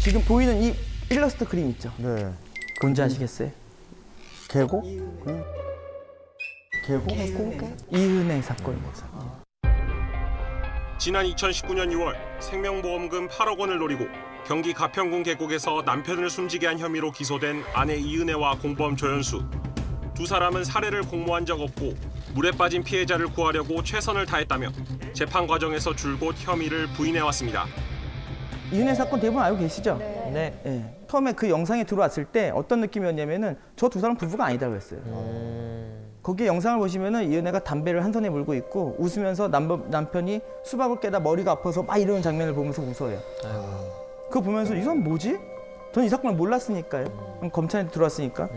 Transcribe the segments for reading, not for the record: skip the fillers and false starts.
지금 보이는 이 일러스트 그림 있죠? 네. 뭔지 아시겠어요? 계곡? 계곡? 이은혜 사건입니다. 지난 2019년 6월 생명보험금 8억 원을 노리고 경기 가평군 계곡에서 남편을 숨지게 한 혐의로 기소된 아내 이은혜와 공범 조연수. 두 사람은 살해를 공모한 적 없고 물에 빠진 피해자를 구하려고 최선을 다했다며 재판 과정에서 줄곧 혐의를 부인해왔습니다. 이은혜 사건 대부분 알고 계시죠? 네. 예. 처음에 그 영상이 들어왔을 때 어떤 느낌이었냐면은 저 두 사람 부부가 아니다고 했어요. 거기에 영상을 보시면은 이은혜가 담배를 한 손에 물고 있고 웃으면서 남편이 수박을 깨다 머리가 아파서 막 이러는 장면을 보면서 웃어요. 그거 보면서 이 사람 뭐지? 저는 이 사건을 몰랐으니까요. 검찰에 들어왔으니까.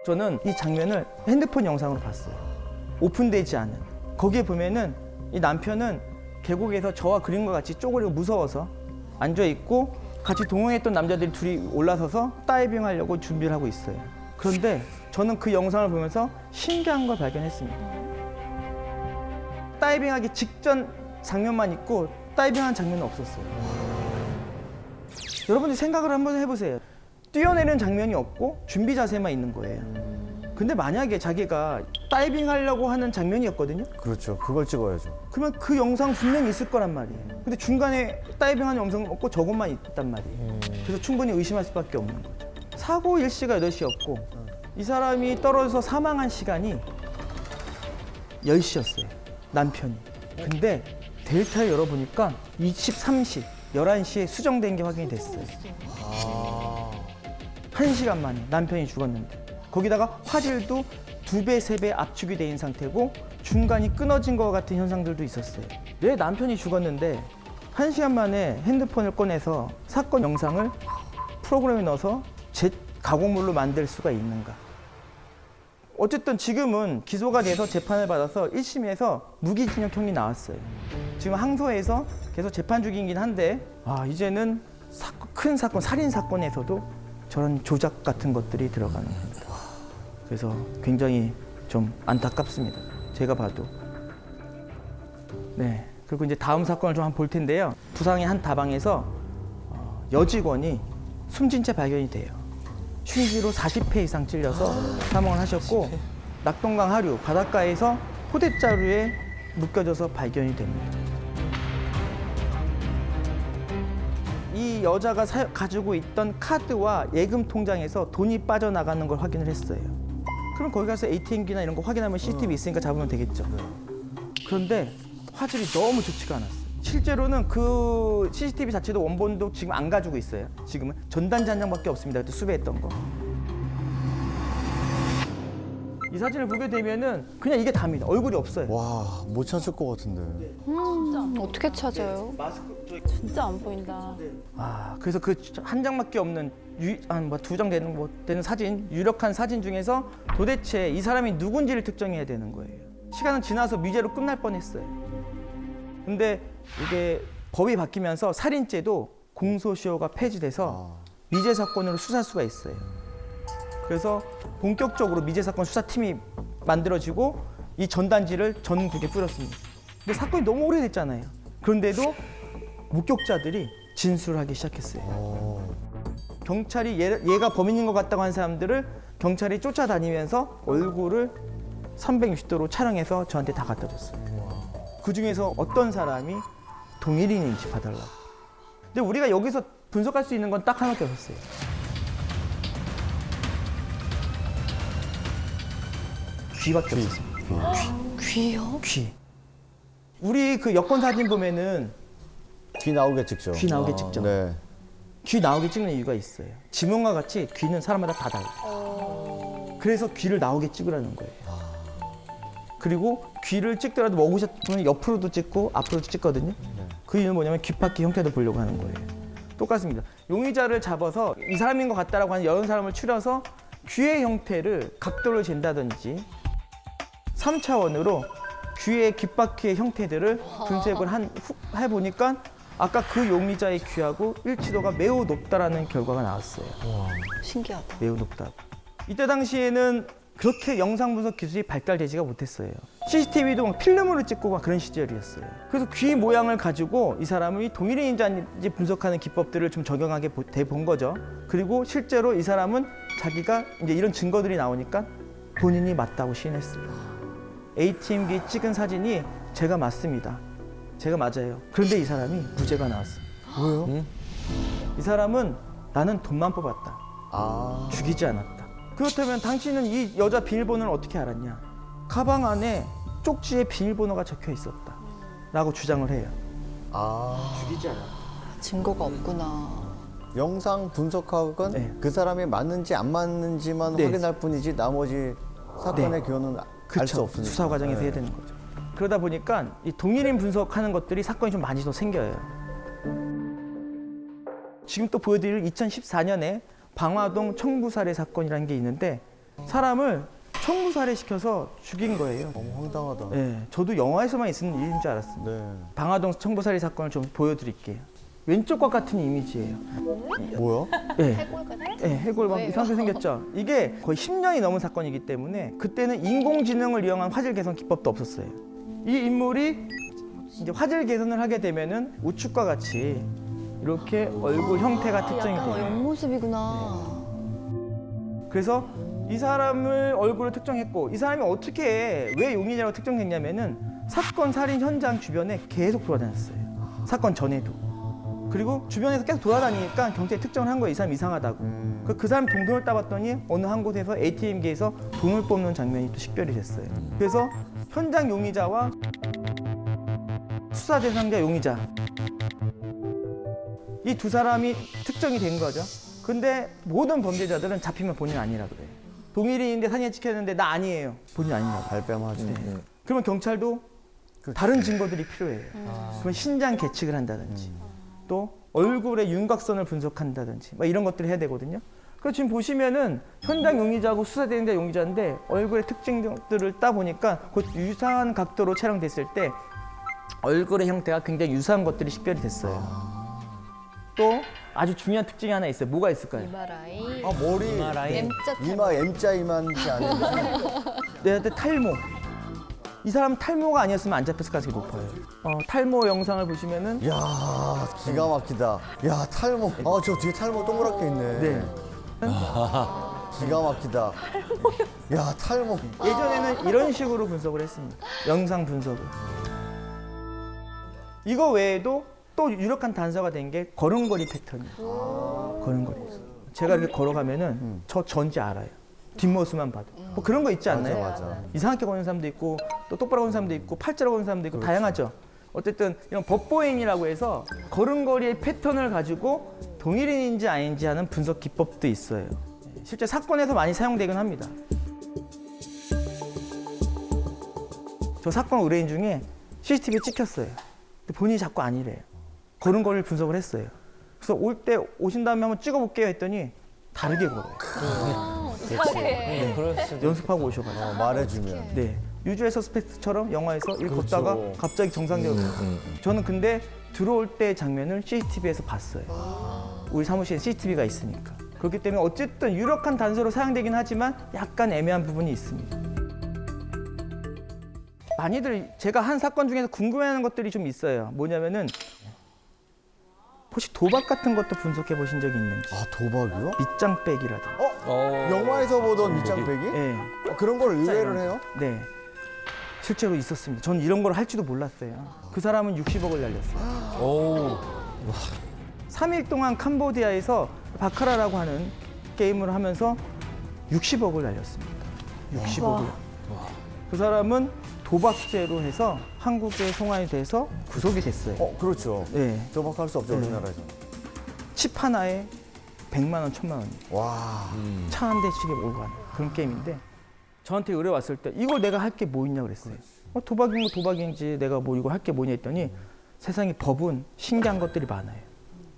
저는 이 장면을 핸드폰 영상으로 봤어요. 오픈되지 않은. 거기에 보면은 이 남편은 계곡에서 저와 그림과 같이 쪼그리고 무서워서 앉아있고 같이 동행했던 남자들이 둘이 올라서서 다이빙 하려고 준비를 하고 있어요. 그런데 저는 그 영상을 보면서 신기한 걸 발견했습니다. 다이빙하기 직전 장면만 있고 다이빙한 장면은 없었어요. 여러분들 생각을 한번 해보세요. 뛰어내리는 장면이 없고 준비 자세만 있는 거예요. 근데 만약에 자기가 다이빙 하려고 하는 장면이었거든요. 그렇죠. 그걸 찍어야죠. 그러면 그 영상 분명히 있을 거란 말이에요. 근데 중간에 다이빙하는 영상은 없고 저것만 있단 말이에요. 그래서 충분히 의심할 수밖에 없는 거죠. 사고 일시가 8시였고 이 사람이 떨어져서 사망한 시간이 10시였어요. 남편이. 근데 데이터를 열어보니까 23시, 11시에 수정된 게 확인이 됐어요. 1시간 만에 남편이 죽었는데 거기다가 화질도 2배, 3배 압축이 돼 있는 상태고 중간이 끊어진 것 같은 현상들도 있었어요. 왜 남편이 죽었는데 1시간 만에 핸드폰을 꺼내서 사건 영상을 프로그램에 넣어서 가공물로 만들 수가 있는가? 어쨌든 지금은 기소가 돼서 재판을 받아서 1심에서 무기징역형이 나왔어요. 지금 항소해서 계속 재판 중이긴 한데 이제는 큰 사건, 살인 사건에서도 저런 조작 같은 것들이 들어가는 겁니다. 그래서 굉장히 좀 안타깝습니다. 제가 봐도. 네. 그리고 이제 다음 사건을 좀 한번 볼 텐데요. 부산의 한 다방에서 여직원이 숨진 채 발견이 돼요. 흉기로 40회 이상 찔려서 사망을 하셨고 낙동강 하류 바닷가에서 포대자루에 묶여져서 발견이 됩니다. 이 여자가 가지고 있던 카드와 예금 통장에서 돈이 빠져나가는 걸 확인을 했어요. 그럼 거기 가서 ATM기나 이런 거 확인하면 CCTV 있으니까 잡으면 되겠죠. 그런데 화질이 너무 좋지가 않았어요. 실제로는 그 CCTV 자체도 원본도 지금 안 가지고 있어요. 지금은 전단지 한 장밖에 없습니다. 그때 수배했던 거. 이 사진을 보게 되면은 그냥 이게 답니다. 얼굴이 없어요. 와, 못 찾을 것 같은데. 어떻게 찾아요? 진짜 안 보인다. 그래서 그 한 장밖에 없는 한 뭐 2장 되는 사진, 유력한 사진 중에서 도대체 이 사람이 누군지를 특정해야 되는 거예요. 시간은 지나서 미제로 끝날 뻔했어요. 근데 이게 법이 바뀌면서 살인죄도 공소시효가 폐지돼서 미제 사건으로 수사할 수가 있어요. 그래서 본격적으로 미제 사건 수사팀이 만들어지고 이 전단지를 전국에 뿌렸습니다. 근데 사건이 너무 오래됐잖아요. 그런데도 목격자들이 진술하기 시작했어요. 경찰이 얘가 범인인 것 같다고 하는 사람들을 경찰이 쫓아다니면서 얼굴을 360도로 촬영해서 저한테 다 갖다 줬어요. 그 중에서 어떤 사람이 동일인인지 봐달라고. 근데 우리가 여기서 분석할 수 있는 건 딱 하나밖에 없었어요. 귀밖에 없었습니다. 귀요? 귀. 우리 그 여권 사진 보면은 귀 나오게 찍죠. 귀 나오게 찍죠. 네. 귀 나오게 찍는 이유가 있어요. 지문과 같이 귀는 사람마다 다 달라요. 그래서 귀를 나오게 찍으라는 거예요. 그리고 귀를 찍더라도 먹으셨으면 옆으로도 찍고 앞으로도 찍거든요. 그 이유는 뭐냐면 귓바퀴 형태도 보려고 하는 거예요. 똑같습니다. 용의자를 잡아서 이 사람인 것 같다라고 하는 여러 사람을 추려서 귀의 형태를 각도를 잰다든지 3차원으로 귀의 귓바퀴의 형태들을 분석을 해보니까 아까 그 용의자의 귀하고 일치도가 매우 높다라는 결과가 나왔어요. 신기하다. 매우 높다. 이때 당시에는 그렇게 영상 분석 기술이 발달되지가 못했어요. CCTV도 막 필름으로 찍고 막 그런 시절이었어요. 그래서 귀 모양을 가지고 이 사람이 동일인인지 분석하는 기법들을 좀 적용하게 돼 본 거죠. 그리고 실제로 이 사람은 자기가 이제 이런 증거들이 나오니까 본인이 맞다고 시인했어요. ATM기 찍은 사진이 제가 맞습니다. 제가 맞아요. 그런데 이 사람이 무죄가 나왔습니다. 왜요? 이 사람은 나는 돈만 뽑았다. 아, 죽이지 않았다. 그렇다면 당신은 이 여자 비밀번호를 어떻게 알았냐? 가방 안에 쪽지에 비밀번호가 적혀 있었다. 라고 주장을 해요. 죽이지 않았다. 증거가 없구나. 영상 분석학은 네. 그 사람이 맞는지 안 맞는지만 네. 확인할 뿐이지 나머지 사건의 네. 기원은 알 수 그렇죠. 없으니까. 수사 과정에서 네. 해야 되는 거죠. 그러다 보니까 이 동일인 분석하는 것들이 사건이 좀 많이 더 생겨요. 지금 또 보여드릴 2014년에 방화동 청부살해 사건이라는 게 있는데 사람을 청부살해 시켜서 죽인 거예요. 너무 황당하다. 네, 저도 영화에서만 있는 일인 줄 알았습니다. 네. 방화동 청부살해 사건을 좀 보여드릴게요. 왼쪽과 같은 이미지예요. 뭐야? 네. 해골 같아? 네, 해골 막 왜요? 이상하게 생겼죠. 이게 거의 10년이 넘은 사건이기 때문에 그때는 인공지능을 이용한 화질 개선 기법도 없었어요. 이 인물이 이제 화질 개선을 하게 되면은 우측과 같이 이렇게 얼굴 형태가 특정이 약간 돼요. 옆모습이구나. 그래서 이 사람을 얼굴을 특정했고 이 사람이 어떻게 왜 용의자로 특정됐냐면은 사건 살인 현장 주변에 계속 돌아다녔어요. 사건 전에도. 그리고 주변에서 계속 돌아다니니까 경찰이 특정을 한 거예요. 이 사람 이상하다고. 그 사람 동선을 따봤더니 어느 한 곳에서 ATM기에서 돈을 뽑는 장면이 또 식별이 됐어요. 그래서 현장 용의자와 수사 대상자 용의자 이 두 사람이 특정이 된 거죠. 근데 모든 범죄자들은 잡히면 본인 아니라 그래요. 동일인인데 사진 찍혔는데 나 아니에요. 본인 아니라고. 발뺌하죠. 네. 그러면 경찰도 다른 증거들이 필요해요. 그럼 신장 계측을 한다든지 또 얼굴의 윤곽선을 분석한다든지 막 이런 것들을 해야 되거든요. 그래서 지금 보시면은 현장 용의자하고 수사대행자 용의자인데 얼굴의 특징들을 따 보니까 그 유사한 각도로 촬영됐을 때 얼굴의 형태가 굉장히 유사한 것들이 식별이 됐어요. 또 아주 중요한 특징이 하나 있어요. 뭐가 있을까요? 이마라이. 아, 머리. M자 이마 M자 이만치 아닌데. 네, 탈모. 이 사람 탈모가 아니었으면 안 잡혔을 가능성이 높아요. 탈모 영상을 보시면은 이야, 기가 막히다. 야, 탈모. 아, 저 뒤에 탈모 동그랗게 있네. 네. 기가 막히다. 야, 탈모. 예전에는 이런 식으로 분석을 했습니다. 영상 분석을. 이거 외에도 또 유력한 단서가 된 게 걸음걸이 패턴이에요. 걸음걸이. 제가 이렇게 걸어가면은 저 전지 알아요. 뒷모습만 봐도. 뭐 그런 거 있지 않나요? 맞아. 이상하게 걷는 사람도 있고 또 똑바로 걷는 사람도 있고 팔자로 걷는 사람도 있고 다양하죠. 어쨌든 이런 법보행이라고 해서 걸음걸이의 패턴을 가지고 동일인인지 아닌지 하는 분석 기법도 있어요. 실제 사건에서 많이 사용되긴 합니다. 저 사건 의뢰인 중에 CCTV에 찍혔어요. 근데 본인이 자꾸 아니래요. 걸음걸이를 분석을 했어요. 그래서 올 때 오신 다음에 한번 찍어볼게요 했더니 다르게 걸어요. 이상해. 연습하고 오셔가지고. 말해주면. 네. 유주의 서스펙트처럼 영화에서 이렇게 걷다가 갑자기 정상적으로. 저는 근데 들어올 때 장면을 CCTV에서 봤어요. 우리 사무실에 CCTV가 있으니까. 그렇기 때문에 어쨌든 유력한 단서로 사용되긴 하지만 약간 애매한 부분이 있습니다. 많이들 제가 한 사건 중에서 궁금해하는 것들이 좀 있어요. 뭐냐면은 혹시 도박 같은 것도 분석해 보신 적이 있는지. 아, 도박이요? 밑장 빼기라든지. 영화에서 보던 밑장빼기? 네. 그런 걸 의뢰를 해요? 네. 실제로 있었습니다. 저는 이런 걸 할지도 몰랐어요. 그 사람은 60억을 날렸어요. 3일 동안 캄보디아에서 바카라라고 하는 게임을 하면서 60억을 날렸습니다. 60억을. 그 사람은 도박죄로 해서 한국에 송환이 돼서 구속이 됐어요. 그렇죠. 네. 도박할 수 없죠, 네. 우리나라에서. 칩 하나에 100만 원, 1000만 원. 와. 차 한 대씩에 몰고 가는 그런 게임인데 저한테 의뢰 왔을 때 이걸 내가 할 게 뭐 있냐 그랬어요. 도박인 거 도박인지 내가 뭐 이거 할 게 뭐냐 했더니 세상에 법은 신기한 것들이 많아요.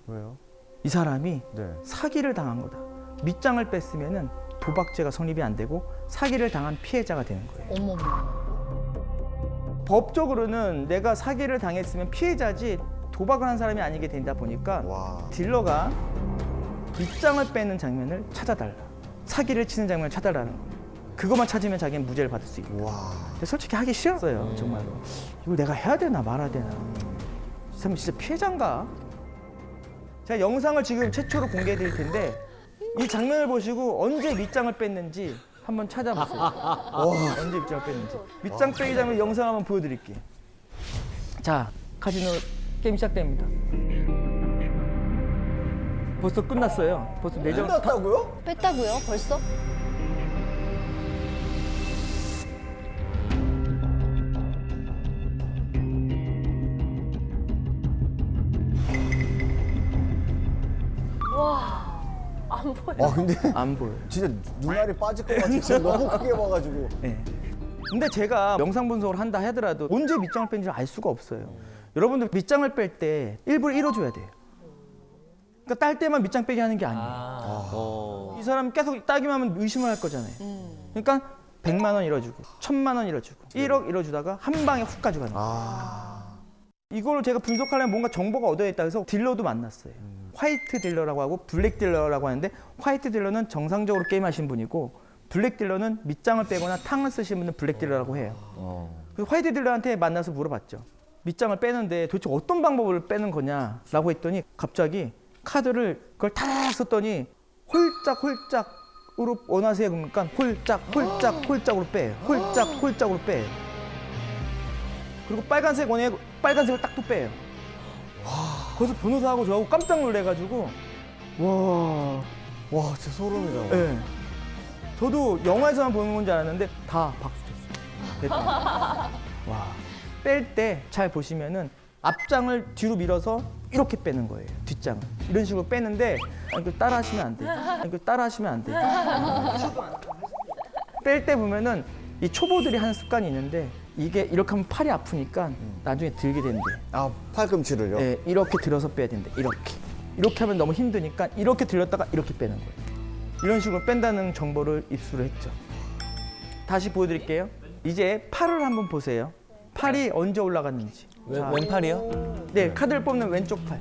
왜요? 이 사람이 네. 사기를 당한 거다. 밑장을 뺐으면은 도박죄가 성립이 안 되고 사기를 당한 피해자가 되는 거예요. 어머머. 법적으로는 내가 사기를 당했으면 피해자지 도박을 한 사람이 아니게 된다 보니까 와. 딜러가 밑장을 빼는 장면을 찾아달라. 사기를 치는 장면을 찾아달라는 거예요. 그것만 찾으면 자기는 무죄를 받을 수 있고. 와. 근데 솔직히 하기 싫었어요, 정말로. 이걸 내가 해야 되나 말아야 되나. 이 사람 진짜 피해자인가? 제가 영상을 지금 최초로 공개해 드릴 텐데 이 장면을 보시고 언제 밑장을 뺐는지 한번 찾아보세요. 언제 밑장을 뺐는지. 밑장 빼기 장면 영상 한번 보여드릴게요. 자, 카지노 게임 시작됩니다. 벌써 끝났어요. 벌써 내정 끝났다고요? 뺐다고요? 벌써? 와, 안 보여. 아 근데 안 보여요. 진짜 눈알이 빠질 것 같아. 진짜 너무 크게 봐가지고. 네. 근데 제가 영상 분석을 한다 하더라도 언제 밑장을 뺀지 알 수가 없어요. 여러분들 밑장을 뺄 때 일부러 잃어줘야 돼요. 그러니까 딸 때만 밑장 빼게 하는 게 아니에요. 이 사람 계속 따기만 하면 의심을 할 거잖아요. 그러니까 100만 원 잃어주고 1000만 원 잃어주고 1억 잃어주다가 한 방에 훅 가져가는 거예요. 이걸 제가 분석하려면 뭔가 정보가 얻어야 있다 해서 딜러도 만났어요. 화이트 딜러라고 하고 블랙 딜러라고 하는데 화이트 딜러는 정상적으로 게임하신 분이고 블랙 딜러는 밑장을 빼거나 탕을 쓰시는 분은 블랙 딜러라고 해요. 그래서 화이트 딜러한테 만나서 물어봤죠. 밑장을 빼는데 도대체 어떤 방법을 빼는 거냐라고 했더니 갑자기 카드를 그걸 다 썼더니 홀짝홀짝으로 원하세요. 그러니까 홀짝홀짝홀짝으로 빼요. 홀짝홀짝으로 빼요. 그리고 빨간색 원해 빨간색을 딱 또 빼요. 거기서 변호사하고 저하고 깜짝 놀래가지고 와 진짜 소름이다. 네. 저도 영화에서만 보는 건지 알았는데 다 박수 쳤어요. 됐다. 와. 뺄 때 잘 보시면은 앞장을 뒤로 밀어서 이렇게 빼는 거예요. 뒷장을. 이런 식으로 빼는데 이거 따라 하시면 안 돼요. 이거 따라 하시면 안 돼요. 뺄 때 보면은 이 초보들이 하는 습관이 있는데 이게 이렇게 하면 팔이 아프니까 나중에 들게 된대. 아 팔꿈치를요? 네, 이렇게 들어서 빼야 된대. 이렇게. 이렇게 하면 너무 힘드니까 이렇게 들렸다가 이렇게 빼는 거예요. 이런 식으로 뺀다는 정보를 입수를 했죠. 다시 보여드릴게요. 이제 팔을 한번 보세요. 팔이 언제 올라갔는지. 자, 왼팔이요? 네, 카드를 뽑는 왼쪽 팔.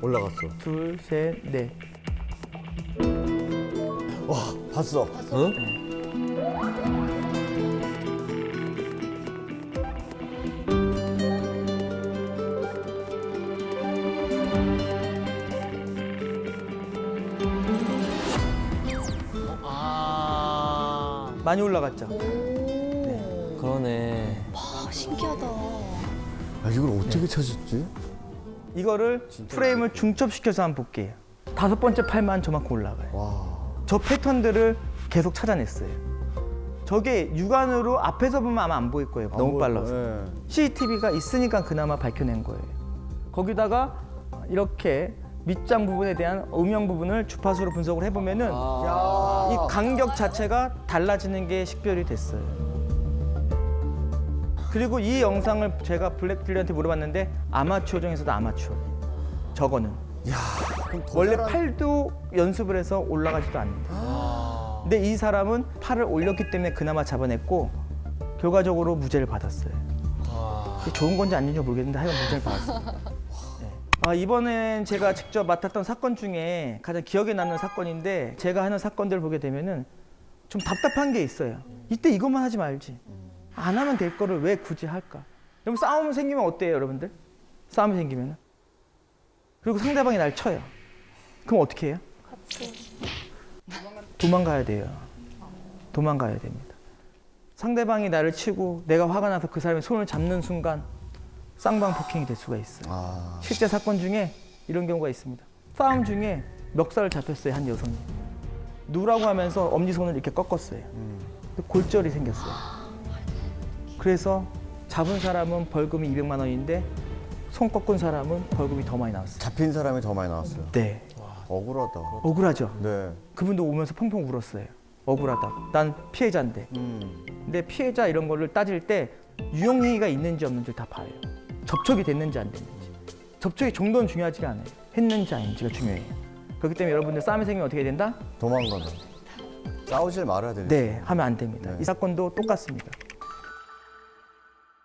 올라갔어. 둘, 셋, 넷. 와 봤어. 많이 올라갔죠. 그러네. 아, 신기하다. 아 이걸 어떻게 찾았지? 이거를 프레임을 중첩시켜서 한번 볼게요. 5번째 팔만 저만큼 올라가요. 와. 저 패턴들을 계속 찾아냈어요. 저게 육안으로 앞에서 보면 아마 안 보일 거예요. 너무 빨라서. 네. CCTV가 있으니까 그나마 밝혀낸 거예요. 거기다가 이렇게 밑장 부분에 대한 음영 부분을 주파수로 분석을 해보면은 이 간격 자체가 달라지는 게 식별이 됐어요. 그리고 이 영상을 제가 블랙딜러한테 물어봤는데 아마추어 중에서도 아마추어예요. 저거는. 그럼 더 원래 잘한- 팔도 연습을 해서 올라가지도 않는데. 근데 이 사람은 팔을 올렸기 때문에 그나마 잡아냈고 결과적으로 무죄를 받았어요. 그게 좋은 건지 아닌지 모르겠는데 하여간 무죄를 받았어요. 네. 이번엔 제가 직접 맡았던 사건 중에 가장 기억에 남는 사건인데 제가 하는 사건들을 보게 되면은 좀 답답한 게 있어요. 이때 이것만 하지 말지. 안 하면 될 거를 왜 굳이 할까? 여러분 싸움이 생기면 어때요, 여러분들? 싸움이 생기면 그리고 상대방이 날 쳐요. 그럼 어떻게 해요? 도망가야 돼요. 도망가야 됩니다. 상대방이 나를 치고 내가 화가 나서 그 사람의 손을 잡는 순간 쌍방폭행이 될 수가 있어요. 실제 사건 중에 이런 경우가 있습니다. 싸움 중에 멱살을 잡혔어요, 한 여성이. 누라고 하면서 엄지손을 이렇게 꺾었어요. 골절이 생겼어요. 그래서 잡은 사람은 벌금이 200만 원인데 손 꺾은 사람은 벌금이 더 많이 나왔어요. 잡힌 사람이 더 많이 나왔어요. 네. 억울하다. 억울하죠? 네. 그분도 오면서 펑펑 울었어요. 억울하다고. 난 피해자인데. 근데 피해자 이런 거를 따질 때 유형행위가 있는지 없는지 다 봐요. 접촉이 됐는지 안 됐는지. 접촉의 정도는 중요하지가 않아요. 했는지 아닌지가 중요해요. 그렇기 때문에 여러분들 싸움이 생기면 어떻게 된다? 도망가다. 싸우질 말아야 되니까. 네, 하면 안 됩니다. 네. 이 사건도 똑같습니다.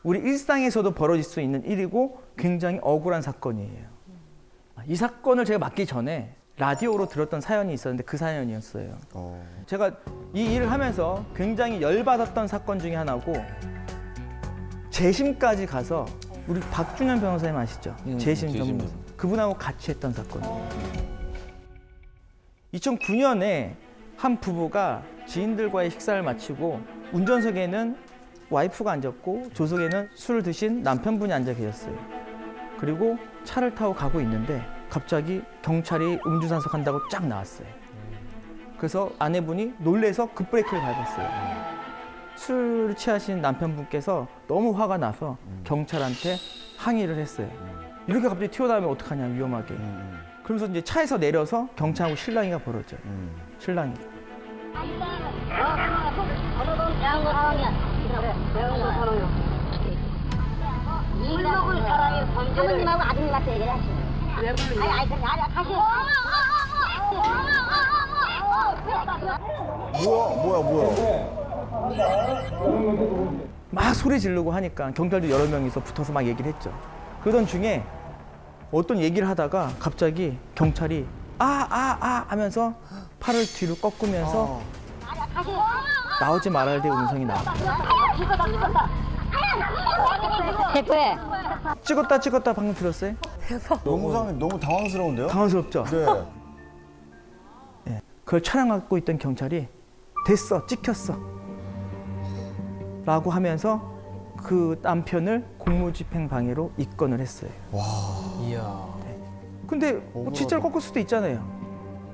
우리 일상에서도 벌어질 수 있는 일이고 굉장히 억울한 사건이에요. 이 사건을 제가 맡기 전에 라디오로 들었던 사연이 있었는데 그 사연이었어요. 어. 제가 이 일을 하면서 굉장히 열받았던 사건 중에 하나고 재심까지 가서 우리 박준현 변호사님 아시죠? 재심 전문가. 그분하고 같이 했던 사건이에요. 2009년에 한 부부가 지인들과의 식사를 마치고 운전석에는 와이프가 앉았고 조석에는 술을 드신 남편분이 앉아 계셨어요. 그리고 차를 타고 가고 있는데 갑자기 경찰이 음주산석 한다고 쫙 나왔어요. 그래서 아내분이 놀래서 급브레이크를 밟았어요. 술을 취하신 남편분께서 너무 화가 나서 경찰한테 항의를 했어요. 이렇게 갑자기 튀어나오면 어떡하냐, 위험하게. 그러면서 이제 차에서 내려서 경찰하고 실랑이가 벌어져요. 실랑이. 물먹을 사람이 사모님하고 아드님한테 얘기를 하시네. 왜 불러? 아니, 다시. 뭐야. 막 소리 지르고 하니까 경찰도 여러 명이서 붙어서 막 얘기를 했죠. 그러던 중에 어떤 얘기를 하다가 갑자기 경찰이 하면서 팔을 뒤로 꺾으면서 나오지 말아야 될 음성이 나와요. 대표해. 찍었다 방금 들었어요? 영상이 너무 당황스러운데요? 당황스럽죠? 네. 네. 그걸 촬영하고 있던 경찰이 됐어, 찍혔어 라고 하면서 그 남편을 공무집행 방해로 입건을 했어요. 근데 뭐 진짜로 꺾을 수도 있잖아요.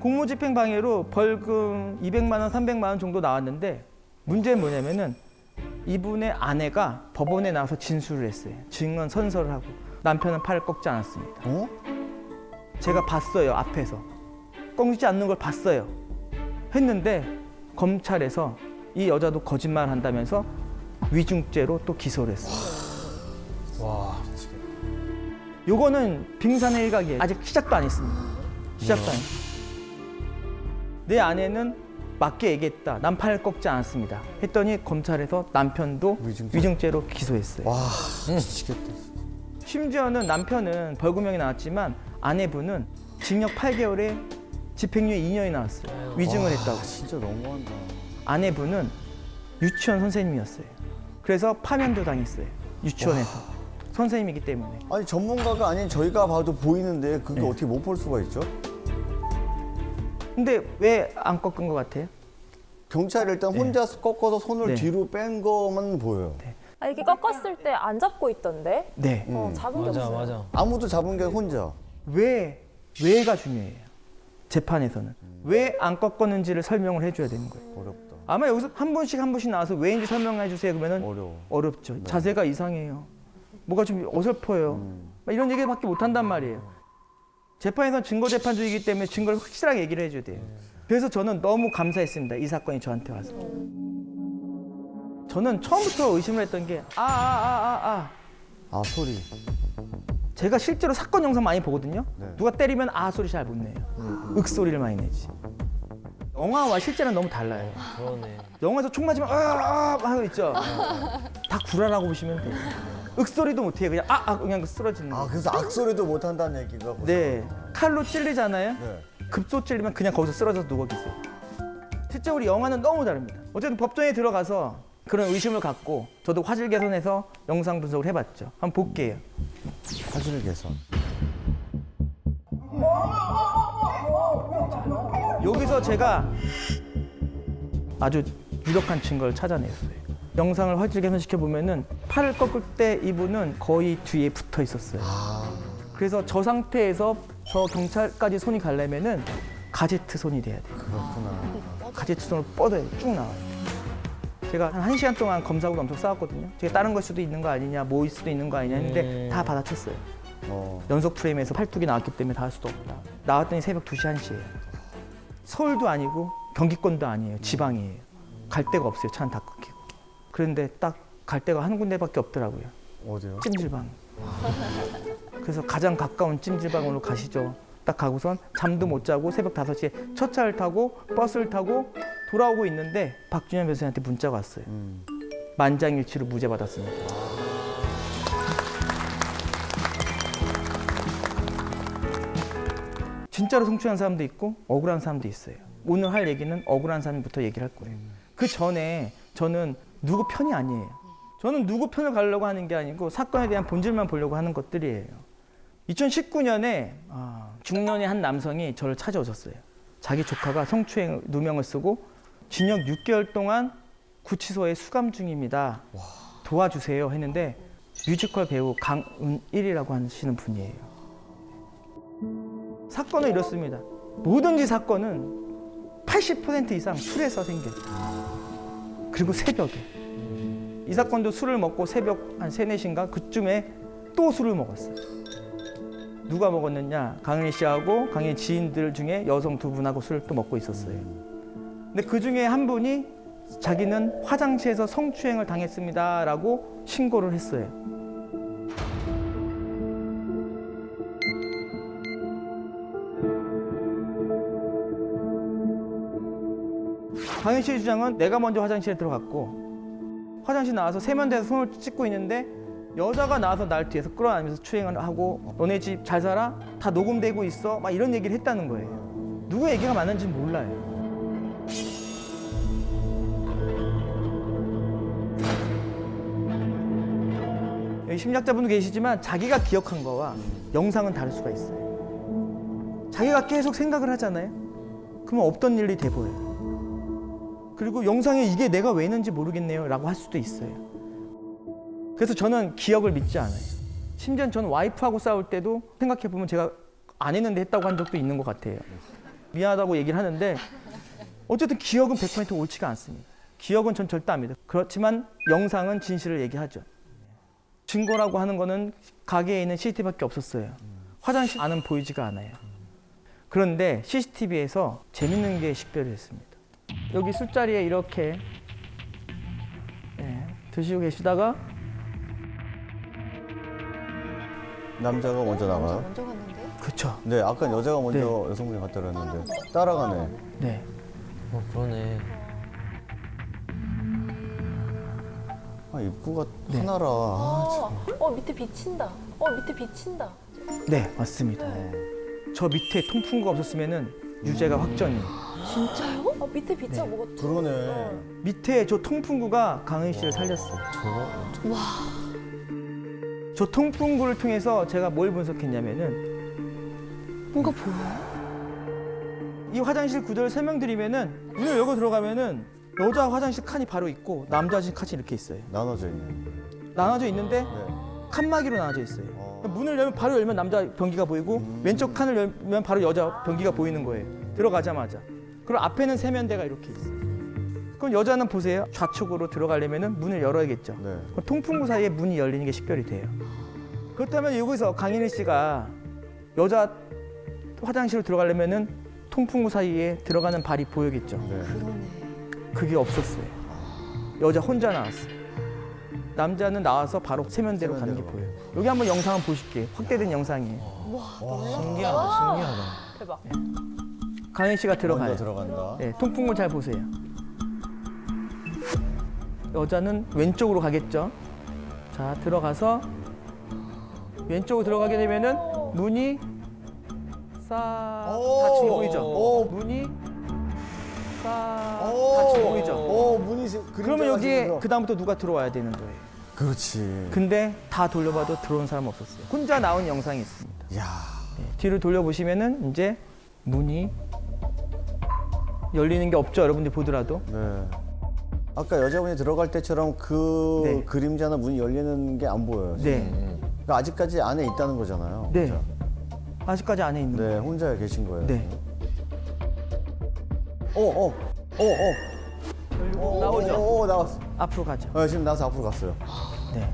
공무집행 방해로 벌금 200만 원, 300만 원 정도 나왔는데 문제는 뭐냐면은 이분의 아내가 법원에 나와서 진술을 했어요. 증언 선서를 하고 남편은 팔을 꺾지 않았습니다. 어? 제가 봤어요, 앞에서. 꺾지 않는 걸 봤어요. 했는데 검찰에서 이 여자도 거짓말 한다면서 위중죄로 또 기소를 했어요. 와. 요거는 빙산의 일각이에요. 아직 시작도 안 했습니다. 시작도 안 했어요. 내 아내는 맞게 얘기했다. 난 팔을 꺾지 않았습니다. 했더니 검찰에서 남편도 위중죄로 기소했어요. 와, 미치겠다. 심지어는 남편은 벌금형이 나왔지만 아내분은 징역 8개월에 집행유예 2년이 나왔어요. 위증을 했다고. 진짜 너무한다. 아내분은 유치원 선생님이었어요. 그래서 파면도 당했어요. 유치원에서. 선생님이기 때문에. 아니 전문가가 아닌 저희가 봐도 보이는데 그게 네. 어떻게 못 볼 수가 있죠? 근데 왜 안 꺾은 것 같아요? 경찰이 일단 혼자서 꺾어서 손을 네. 뒤로 뺀 것만 보여요. 아, 이렇게 꺾었을 때 안 잡고 있던데? 네. 잡은 게 없어요. 맞아. 아무도 잡은 게 혼자. 왜가 중요해요. 재판에서는. 왜 안 꺾었는지를 설명을 해줘야 되는 거예요. 어렵다. 아마 여기서 한 분씩 나와서 왜인지 설명해 주세요 그러면은 어려워. 어렵죠. 자세가 이상해요. 뭐가 좀 어설퍼요. 막 이런 얘기밖에 못 한단 말이에요. 재판에서는 증거재판주의이기 때문에 증거를 확실하게 얘기를 해줘야 돼요. 그래서 저는 너무 감사했습니다. 이 사건이 저한테 와서. 저는 처음부터 의심을 했던 게 아 소리. 제가 실제로 사건 영상 많이 보거든요. 네. 누가 때리면 소리 잘 못 내요. 윽소리를 많이 내지. 영화와 실제는 너무 달라요. 그러네. 영화에서 총 맞으면 하고 있죠. 다 구라라고 보시면 돼요. 윽소리도 못해요. 그냥 그냥 쓰러지는 아 거. 그래서 악소리도 못 한다는 얘기가. 네, 칼로 찔리잖아요. 네. 급소 찔리면 그냥 거기서 쓰러져서 누워 계세요. 실제 우리 영화는 너무 다릅니다. 어쨌든 법정에 들어가서 그런 의심을 갖고 저도 화질 개선해서 영상 분석을 해봤죠. 한번 볼게요. 화질 개선. 여기서 제가 아주 유력한 증거를 찾아냈어요. 영상을 화질 개선시켜 보면은 팔을 꺾을 때 이분은 거의 뒤에 붙어 있었어요. 그래서 저 상태에서 저 경찰까지 손이 가려면은 가제트 손이 돼야 돼요. 그렇구나. 가제트 손을 뻗어야 돼요. 쭉 나와요. 제가 한 1시간 동안 검사하고 엄청 싸웠거든요. 제가 다른 걸 수도 있는 거 아니냐, 뭐일 수도 있는 거 아니냐 했는데 다 받아쳤어요. 연속 프레임에서 팔뚝이 나왔기 때문에 다 할 수도 없다. 나왔더니 새벽 2시, 1시예요. 서울도 아니고 경기권도 아니에요. 지방이에요. 갈 데가 없어요. 차는 다 끊기고. 그런데 딱 갈 데가 한 군데밖에 없더라고요. 어디요? 찜질방. 그래서 가장 가까운 찜질방으로 가시죠. 딱 가고선 잠도 못 자고 새벽 5시에 첫 차를 타고 버스를 타고 돌아오고 있는데 박준현 변호사한테 문자가 왔어요. 만장일치로 무죄 받았습니다. 진짜로 성추행한 사람도 있고 억울한 사람도 있어요. 오늘 할 얘기는 억울한 사람부터 얘기를 할 거예요. 그 전에 저는 누구 편이 아니에요. 저는 누구 편을 가려고 하는 게 아니고 사건에 대한 본질만 보려고 하는 것들이에요. 2019년에 중년의 한 남성이 저를 찾아오셨어요. 자기 조카가 성추행 누명을 쓰고 징역 6개월 동안 구치소에 수감 중입니다. 도와주세요 했는데 뮤지컬 배우 강은일이라고 하시는 분이에요. 사건은 이렇습니다. 뭐든지 사건은 80% 이상 술에서 생겨요. 그리고 새벽에. 이 사건도 술을 먹고 새벽 한 3, 4시인가 그쯤에 또 술을 먹었어요. 누가 먹었느냐? 강은희 씨하고 강은희 지인들 중에 여성 2분하고 술을 또 먹고 있었어요. 근데 그 중에 한 분이 자기는 화장실에서 성추행을 당했습니다라고 신고를 했어요. 강은희 씨의 주장은 내가 먼저 화장실에 들어갔고 화장실 나와서 세면대에서 손을 씻고 있는데 여자가 나와서 날 뒤에서 끌어안으면서 추행을 하고 너네 집 잘 살아? 다 녹음되고 있어? 막 이런 얘기를 했다는 거예요. 누구 얘기가 맞는지 몰라요. 여기 심리학자분도 계시지만 자기가 기억한 거와 영상은 다를 수가 있어요. 자기가 계속 생각을 하잖아요. 그러면 없던 일이 돼 보여요. 그리고 영상에 이게 내가 왜 했는지 모르겠네요 라고 할 수도 있어요. 그래서 저는 기억을 믿지 않아요. 심지어 저는 와이프하고 싸울 때도 생각해보면 제가 안 했는데 했다고 한 적도 있는 것 같아요. 미안하다고 얘기를 하는데 어쨌든 기억은 100% 옳지가 않습니다. 기억은 전 절대 안 믿어요. 그렇지만 영상은 진실을 얘기하죠. 증거라고 하는 거는 가게에 있는 CCTV밖에 없었어요. 화장실 안은 보이지가 않아요. 그런데 CCTV에서 재밌는 게 식별이 됐습니다. 여기 술자리에 이렇게 드시고 계시다가 남자가 먼저 나가요? 먼저 갔는데? 그쵸. 네, 아까 여자가 먼저 여성분이 갔다 그랬는데 따라가네. 네. 그러네. 입구가 하나라. 밑에 비친다. 밑에 비친다. 네, 맞습니다. 저 밑에 통풍구가 없었으면은 유죄가 확정이에요. 진짜요? 밑에 비쳐 네. 뭐가 그러네. 밑에 저 통풍구가 강은희 씨를 살렸어요. 저거? 저 통풍구를 통해서 제가 뭘 분석했냐면은 뭔가 보여요? 이 화장실 구조를 설명드리면은 문을 열고 들어가면은 여자 화장실 칸이 바로 있고 남자 화장실 칸이 이렇게 있어요. 나눠져 있네. 나눠져 있는데 네. 칸막이로 나눠져 있어요. 문을 열면 바로 열면 남자 변기가 보이고 왼쪽 칸을 열면 바로 여자 변기가 보이는 거예요. 들어가자마자. 그리고 앞에는 세면대가 이렇게 있어요. 그럼 여자는 보세요. 좌측으로 들어가려면 문을 열어야겠죠. 네. 그럼 통풍구 사이에 문이 열리는 게 식별이 돼요. 그렇다면 여기서 강인희 씨가 여자 화장실로 들어가려면 통풍구 사이에 들어가는 발이 보여겠죠. 네. 그러네. 그게 없었어요. 여자 혼자 나왔어요. 남자는 나와서 바로 세면대로 가는 게 보여요. 여기 한번 영상 한번 보실게요. 확대된 영상이에요. 신기하다. 대박. 강인 씨가 들어가요. 먼저 들어간다. 네, 통풍구 잘 보세요. 여자는 왼쪽으로 가겠죠. 자, 들어가서 왼쪽으로 들어가게 되면은 문이 닫히게 보이죠. 문이 닫히게 보이죠. 문이 그러면 여기에 그 다음부터 누가 들어와야 되는 거예요. 그렇지. 근데 다 돌려봐도 들어온 사람 없었어요. 혼자 나온 영상이 있습니다. 야. 네, 뒤를 돌려보시면은 이제 문이 열리는 게 없죠. 여러분들이 보더라도. 네. 아까 여자분이 들어갈 때처럼 그 네. 그림자나 문이 열리는 게 안 보여요. 지금. 네. 그러니까 아직까지 안에 있다는 거잖아요. 네. 혼자. 아직까지 안에 있는 네, 거예요. 혼자 계신 거예요. 네. 나오죠? 나왔어. 앞으로 가죠. 지금 나와서 앞으로 갔어요. 네.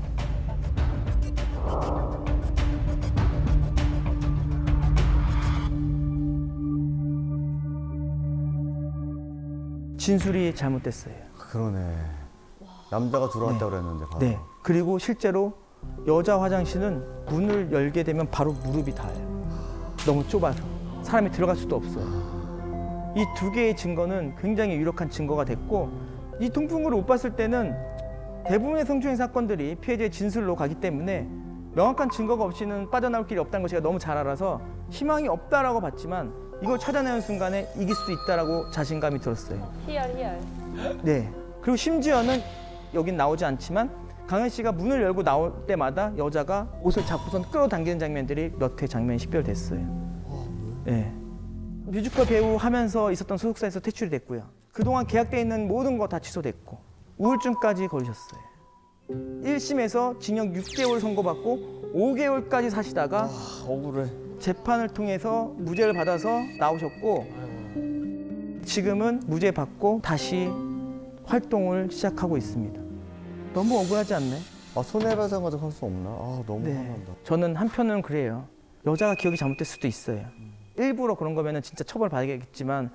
진술이 잘못됐어요. 그러네. 남자가 들어왔다고 그랬는데 바로. 네. 그리고 실제로 여자 화장실은 문을 열게 되면 바로 무릎이 닿아요. 너무 좁아서 사람이 들어갈 수도 없어요. 이 두 개의 증거는 굉장히 유력한 증거가 됐고 이 통풍구를 못 봤을 때는 대부분의 성추행 사건들이 피해자의 진술로 가기 때문에 명확한 증거가 없이는 빠져나올 길이 없다는 걸 제가 너무 잘 알아서 희망이 없다라고 봤지만 이걸 찾아내는 순간에 이길 수 있다라고 자신감이 들었어요. 희열. 네. 그리고 심지어는 여긴 나오지 않지만 강현 씨가 문을 열고 나올 때마다 여자가 옷을 잡고선 끌어당기는 장면들이 몇 회 장면이 식별됐어요. 네. 뮤지컬 배우 하면서 있었던 소속사에서 퇴출이 됐고요. 그동안 계약돼 있는 모든 거 다 취소됐고 우울증까지 걸리셨어요. 1심에서 징역 6개월 선고받고 5개월까지 사시다가 억울해. 재판을 통해서 무죄를 받아서 나오셨고 지금은 무죄 받고 다시 활동을 시작하고 있습니다. 너무 억울하지 않나요? 아, 손해배상 같은 거 할 수 없나? 아, 너무 화난다. 저는 한편으로는 그래요. 여자가 기억이 잘못될 수도 있어요. 일부러 그런 거면은 진짜 처벌받아야겠지만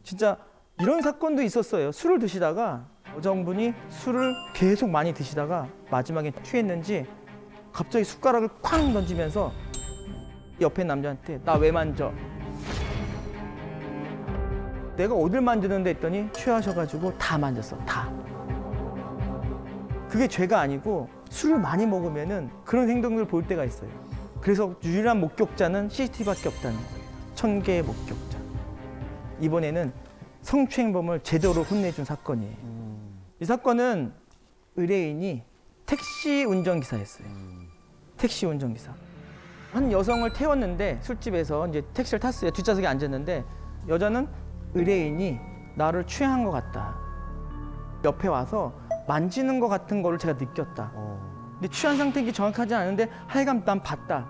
진짜 이런 사건도 있었어요. 술을 드시다가 여성분이 술을 계속 많이 드시다가 마지막에 취했는지 갑자기 숟가락을 쾅 던지면서 옆에 남자한테 나 왜 만져? 내가 어딜 만지는데 했더니 취하셔가지고 다 만졌어. 다. 그게 죄가 아니고 술을 많이 먹으면은 그런 행동을 볼 때가 있어요. 그래서 유일한 목격자는 CCTV밖에 없다는 거예요. 1000개의 목격자. 이번에는 성추행범을 제대로 혼내준 사건이에요. 이 사건은 의뢰인이 택시 운전기사였어요. 택시 운전기사. 한 여성을 태웠는데 술집에서 이제 택시를 탔어요. 뒷좌석에 앉았는데 여자는 의뢰인이 나를 취한 것 같다. 옆에 와서 만지는 것 같은 거를 제가 느꼈다. 근데 취한 상태인지 정확하지 않은데 하여간 난 봤다.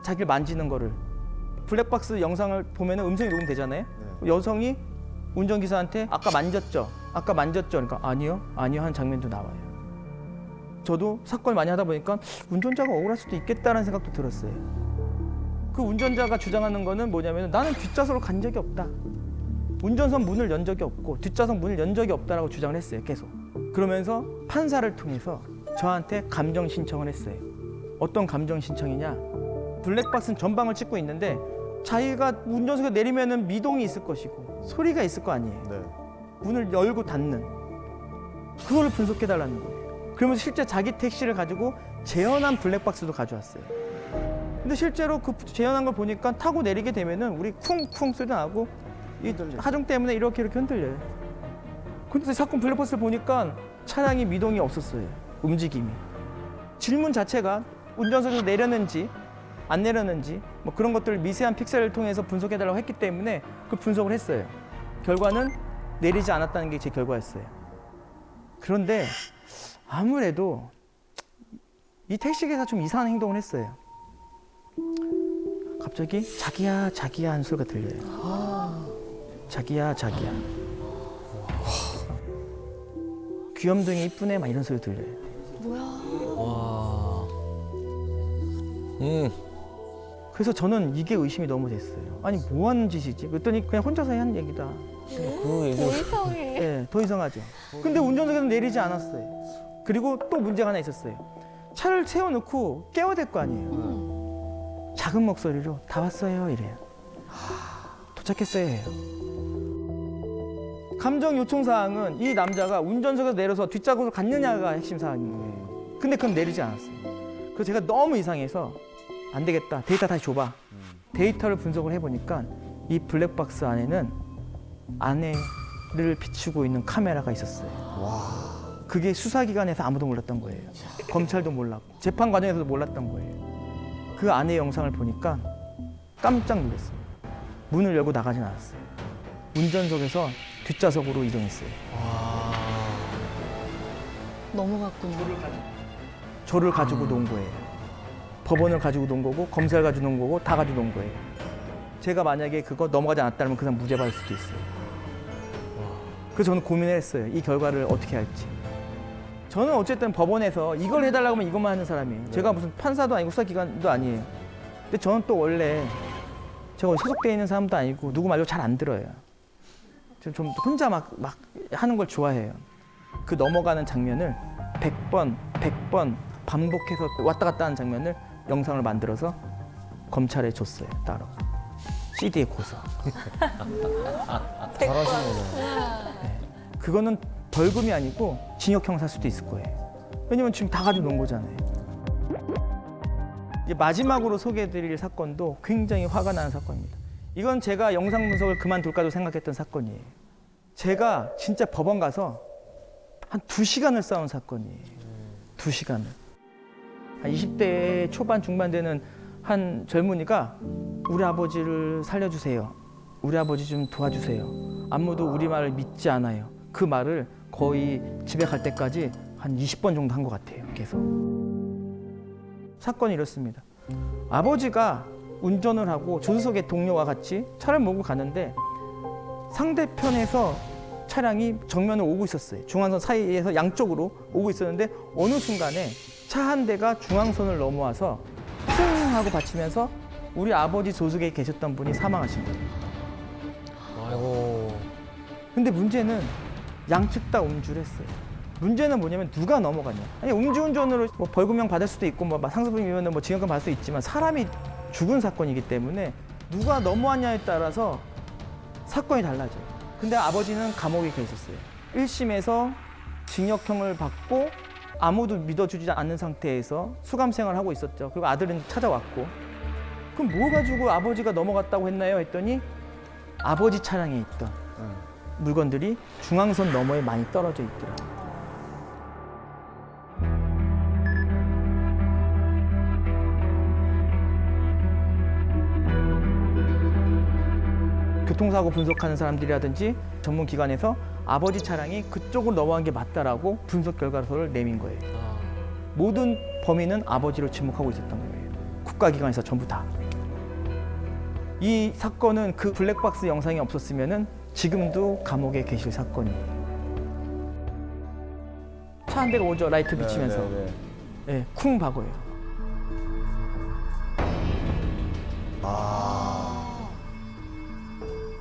자기를 만지는 거를. 블랙박스 영상을 보면 음성이 녹음되잖아요. 여성이 운전기사한테 아까 만졌죠? 아까 만졌죠? 그러니까 아니요 하는 장면도 나와요. 저도 사건을 많이 하다 보니까 운전자가 억울할 수도 있겠다는 생각도 들었어요. 그 운전자가 주장하는 거는 뭐냐면 나는 뒷좌석으로 간 적이 없다. 운전석 문을 연 적이 없고 뒷좌석 문을 연 적이 없다라고 주장을 했어요. 계속. 그러면서 판사를 통해서 저한테 감정 신청을 했어요. 어떤 감정 신청이냐? 블랙박스는 전방을 찍고 있는데 자기가 운전석에 내리면은 미동이 있을 것이고 소리가 있을 거 아니에요. 네. 문을 열고 닫는 그걸 분석해달라는 거예요. 그러면서 실제 자기 택시를 가지고 재현한 블랙박스도 가져왔어요. 근데 실제로 그 재현한 걸 보니까 타고 내리게 되면은 우리 쿵쿵 소리 나고 이 하중 때문에 이렇게 흔들려요. 근데 사건 블랙박스를 보니까 차량이 미동이 없었어요. 움직임이. 질문 자체가 운전석에서 내렸는지 안 내렸는지 뭐 그런 것들을 미세한 픽셀을 통해서 분석해달라고 했기 때문에 그 분석을 했어요. 결과는 내리지 않았다는 게 제 결과였어요. 그런데 아무래도 이 택시기사 좀 이상한 행동을 했어요. 갑자기 자기야 하는 소리가 들려요. 자기야. 귀염둥이 이쁘네 막 이런 소리 들려요. 와. 그래서 저는 이게 의심이 너무 됐어요. 아니 뭐 하는 짓이지? 그랬더니 그냥 혼자서 한 얘기다. 이상해. 네, 더 이상하죠. 근데 운전석에서 내리지 않았어요. 그리고 또 문제가 하나 있었어요. 차를 세워놓고 깨워야 될 거 아니에요. 작은 목소리로 다 왔어요 이래요. 도착했어요 해요. 감정 요청 사항은 이 남자가 운전석에서 내려서 뒷좌석으로 갔느냐가 핵심 사항인 거예요. 근데 그건 내리지 않았어요. 그래서 제가 너무 이상해서 안 되겠다. 데이터 다시 줘봐. 데이터를 분석을 해보니까 이 블랙박스 안에는 아내를 비추고 있는 카메라가 있었어요. 그게 수사기관에서 아무도 몰랐던 거예요. 검찰도 몰랐고 재판 과정에서도 몰랐던 거예요. 그 아내 영상을 보니까 깜짝 놀랐어요. 문을 열고 나가진 않았어요. 운전석에서 뒷좌석으로 이동했어요. 넘어갔구나. 저를 가지고 논 거예요. 법원을 가지고 논 거고 검사를 가지고 논 거고 다 가지고 논 거예요. 제가 만약에 그거 넘어가지 않았다면 그 사람 무죄 받을 수도 있어요. 그래서 저는 고민을 했어요. 이 결과를 어떻게 할지. 저는 어쨌든 법원에서 이걸 해달라고 하면 이것만 하는 사람이에요. 제가 무슨 판사도 아니고 수사기관도 아니에요. 근데 저는 또 원래 제가 소속돼 있는 사람도 아니고 누구 말도 잘 안 들어요. 좀 혼자 막 하는 걸 좋아해요. 그 넘어가는 장면을 100번 반복해서 왔다 갔다 하는 장면을 영상을 만들어서 검찰에 줬어요. 따로. CD에 고서. 잘하신 거네. 그거는 벌금이 아니고 징역형 살 수도 있을 거예요. 왜냐면 지금 다 가지고 논 거잖아요. 이제 마지막으로 소개해드릴 사건도 굉장히 화가 나는 사건입니다. 이건 제가 영상 분석을 그만둘까도 생각했던 사건이에요. 제가 진짜 법원 가서 한 2시간을 싸운 사건이에요. 2시간을. 한 20대 초반 중반 되는 한 젊은이가 우리 아버지를 살려주세요. 우리 아버지 좀 도와주세요. 아무도 우리 말을 믿지 않아요. 그 말을 거의 집에 갈 때까지 한 20번 정도 한 것 같아요. 계속. 사건이 이렇습니다. 아버지가 운전을 하고 조수석의 동료와 같이 차를 몰고 가는데 상대편에서 차량이 정면을 오고 있었어요. 중앙선 사이에서 양쪽으로 오고 있었는데 어느 순간에 차 한 대가 중앙선을 넘어와서 쿵 하고 받치면서 우리 아버지 조수석에 계셨던 분이 사망하신 거예요. 아이고. 근데 문제는 양측 다 음주를 했어요. 문제는 뭐냐면 누가 넘어갔냐. 아니 음주운전으로 뭐 벌금형 받을 수도 있고 뭐 상습범이면 뭐 징역형 받을 수 있지만 사람이 죽은 사건이기 때문에 누가 넘어왔냐에 따라서 사건이 달라져요. 근데 아버지는 감옥에 계셨어요. 1심에서 징역형을 받고 아무도 믿어주지 않는 상태에서 수감 생활을 하고 있었죠. 그리고 아들은 찾아왔고. 그럼 뭐 가지고 아버지가 넘어갔다고 했나요? 했더니 아버지 차량에 있던 물건들이 중앙선 너머에 많이 떨어져 있더라고요. 교통사고 분석하는 사람들이라든지 전문기관에서 아버지 차량이 그쪽으로 넘어간 게 맞다라고 분석 결과서를 내민 거예요. 모든 범인은 아버지를 지목하고 있었던 거예요. 국가기관에서 전부 다. 이 사건은 그 블랙박스 영상이 없었으면 지금도 감옥에 계실 사건이에요. 차 한 대가 오죠. 라이트 비치면서. 네, 쿵 박어요.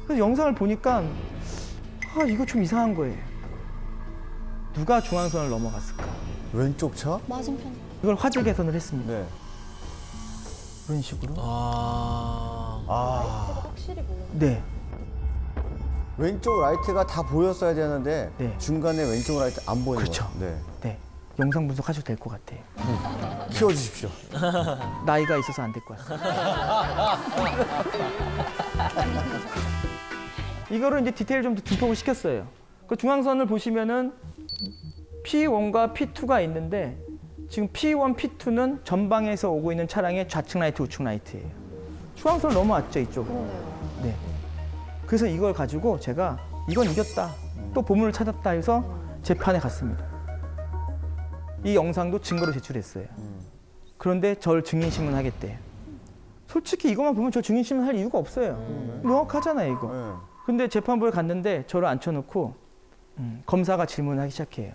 그래서 영상을 보니까 이거 좀 이상한 거예요. 누가 중앙선을 넘어갔을까? 왼쪽 차? 맞은편. 이걸 화질 개선을 했습니다. 네. 이런 식으로. 확실히 몰라. 네. 왼쪽 라이트가 다 보였어야 되는데 네. 중간에 왼쪽 라이트 안 보이는 그렇죠. 거예요. 네. 네. 영상 분석하셔도 될 것 같아요. 키워주십시오. 나이가 있어서 안 될 것 같습니다. 이거를 이제 디테일 좀 분석을 시켰어요. 그 중앙선을 보시면은 P1과 P2가 있는데 지금 P1, P2는 전방에서 오고 있는 차량의 좌측 라이트, 우측 라이트예요. 중앙선을 넘어왔죠, 이쪽으로. 네. 그래서 이걸 가지고 제가 이건 이겼다. 또 보물을 찾았다 해서 재판에 갔습니다. 이 영상도 증거로 제출했어요. 그런데 저를 증인신문하겠대요. 솔직히 이것만 보면 저 증인신문할 이유가 없어요. 명확하잖아요, 이거. 네. 근데 재판부에 갔는데 저를 앉혀놓고 검사가 질문하기 시작해요.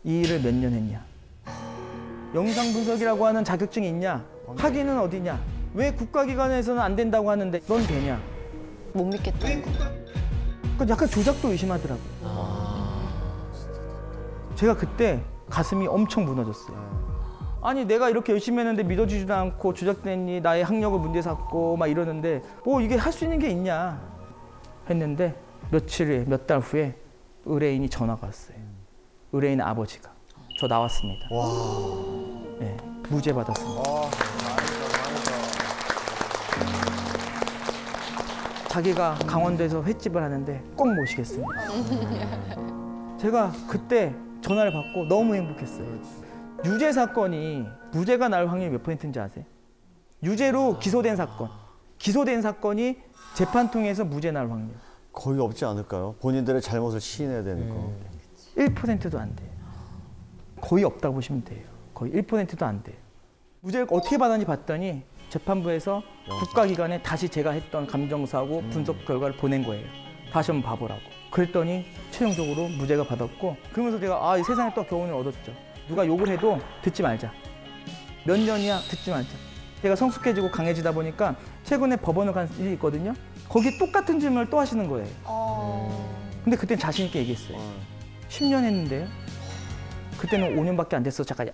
이 일을 몇 년 했냐? 영상 분석이라고 하는 자격증이 있냐? 학위는 어디냐? 왜 국가기관에서는 안 된다고 하는데 넌 되냐? 못 믿겠다는 거. 그러니까 약간 조작도 의심하더라고요. 제가 그때 가슴이 엄청 무너졌어요. 아니 내가 이렇게 열심히 했는데 믿어주지도 않고 조작됐니? 나의 학력을 문제 삼고 막 이러는데 뭐 이게 할 수 있는 게 있냐? 했는데 몇 달 후에 의뢰인이 전화가 왔어요. 의뢰인 아버지가. 저 나왔습니다. 네, 무죄 받았습니다. 자기가 강원도에서 횟집을 하는데 꼭 모시겠습니다. 제가 그때 전화를 받고 너무 행복했어요. 유죄 사건이 무죄가 날 확률이 몇 %인지 아세요? 유죄로 기소된 사건. 기소된 사건이 재판 통해서 무죄 날 확률. 거의 없지 않을까요? 본인들의 잘못을 시인해야 되니까. 1%도 안 돼요. 거의 없다고 보시면 돼요. 거의 1%도 안 돼요. 무죄를 어떻게 받았는지 봤더니 재판부에서 국가기관에 다시 제가 했던 감정사고 분석 결과를 보낸 거예요. 다시 한번 봐보라고. 그랬더니 최종적으로 무죄가 받았고 그러면서 제가 이 세상에 또 교훈을 얻었죠. 누가 욕을 해도 듣지 말자. 몇 년이야 듣지 말자. 제가 성숙해지고 강해지다 보니까 최근에 법원을 간 일이 있거든요. 거기 똑같은 질문을 또 하시는 거예요. 근데 그땐 자신 있게 얘기했어요. 10년 했는데요. 그때는 5년밖에 안 됐어. 잠깐.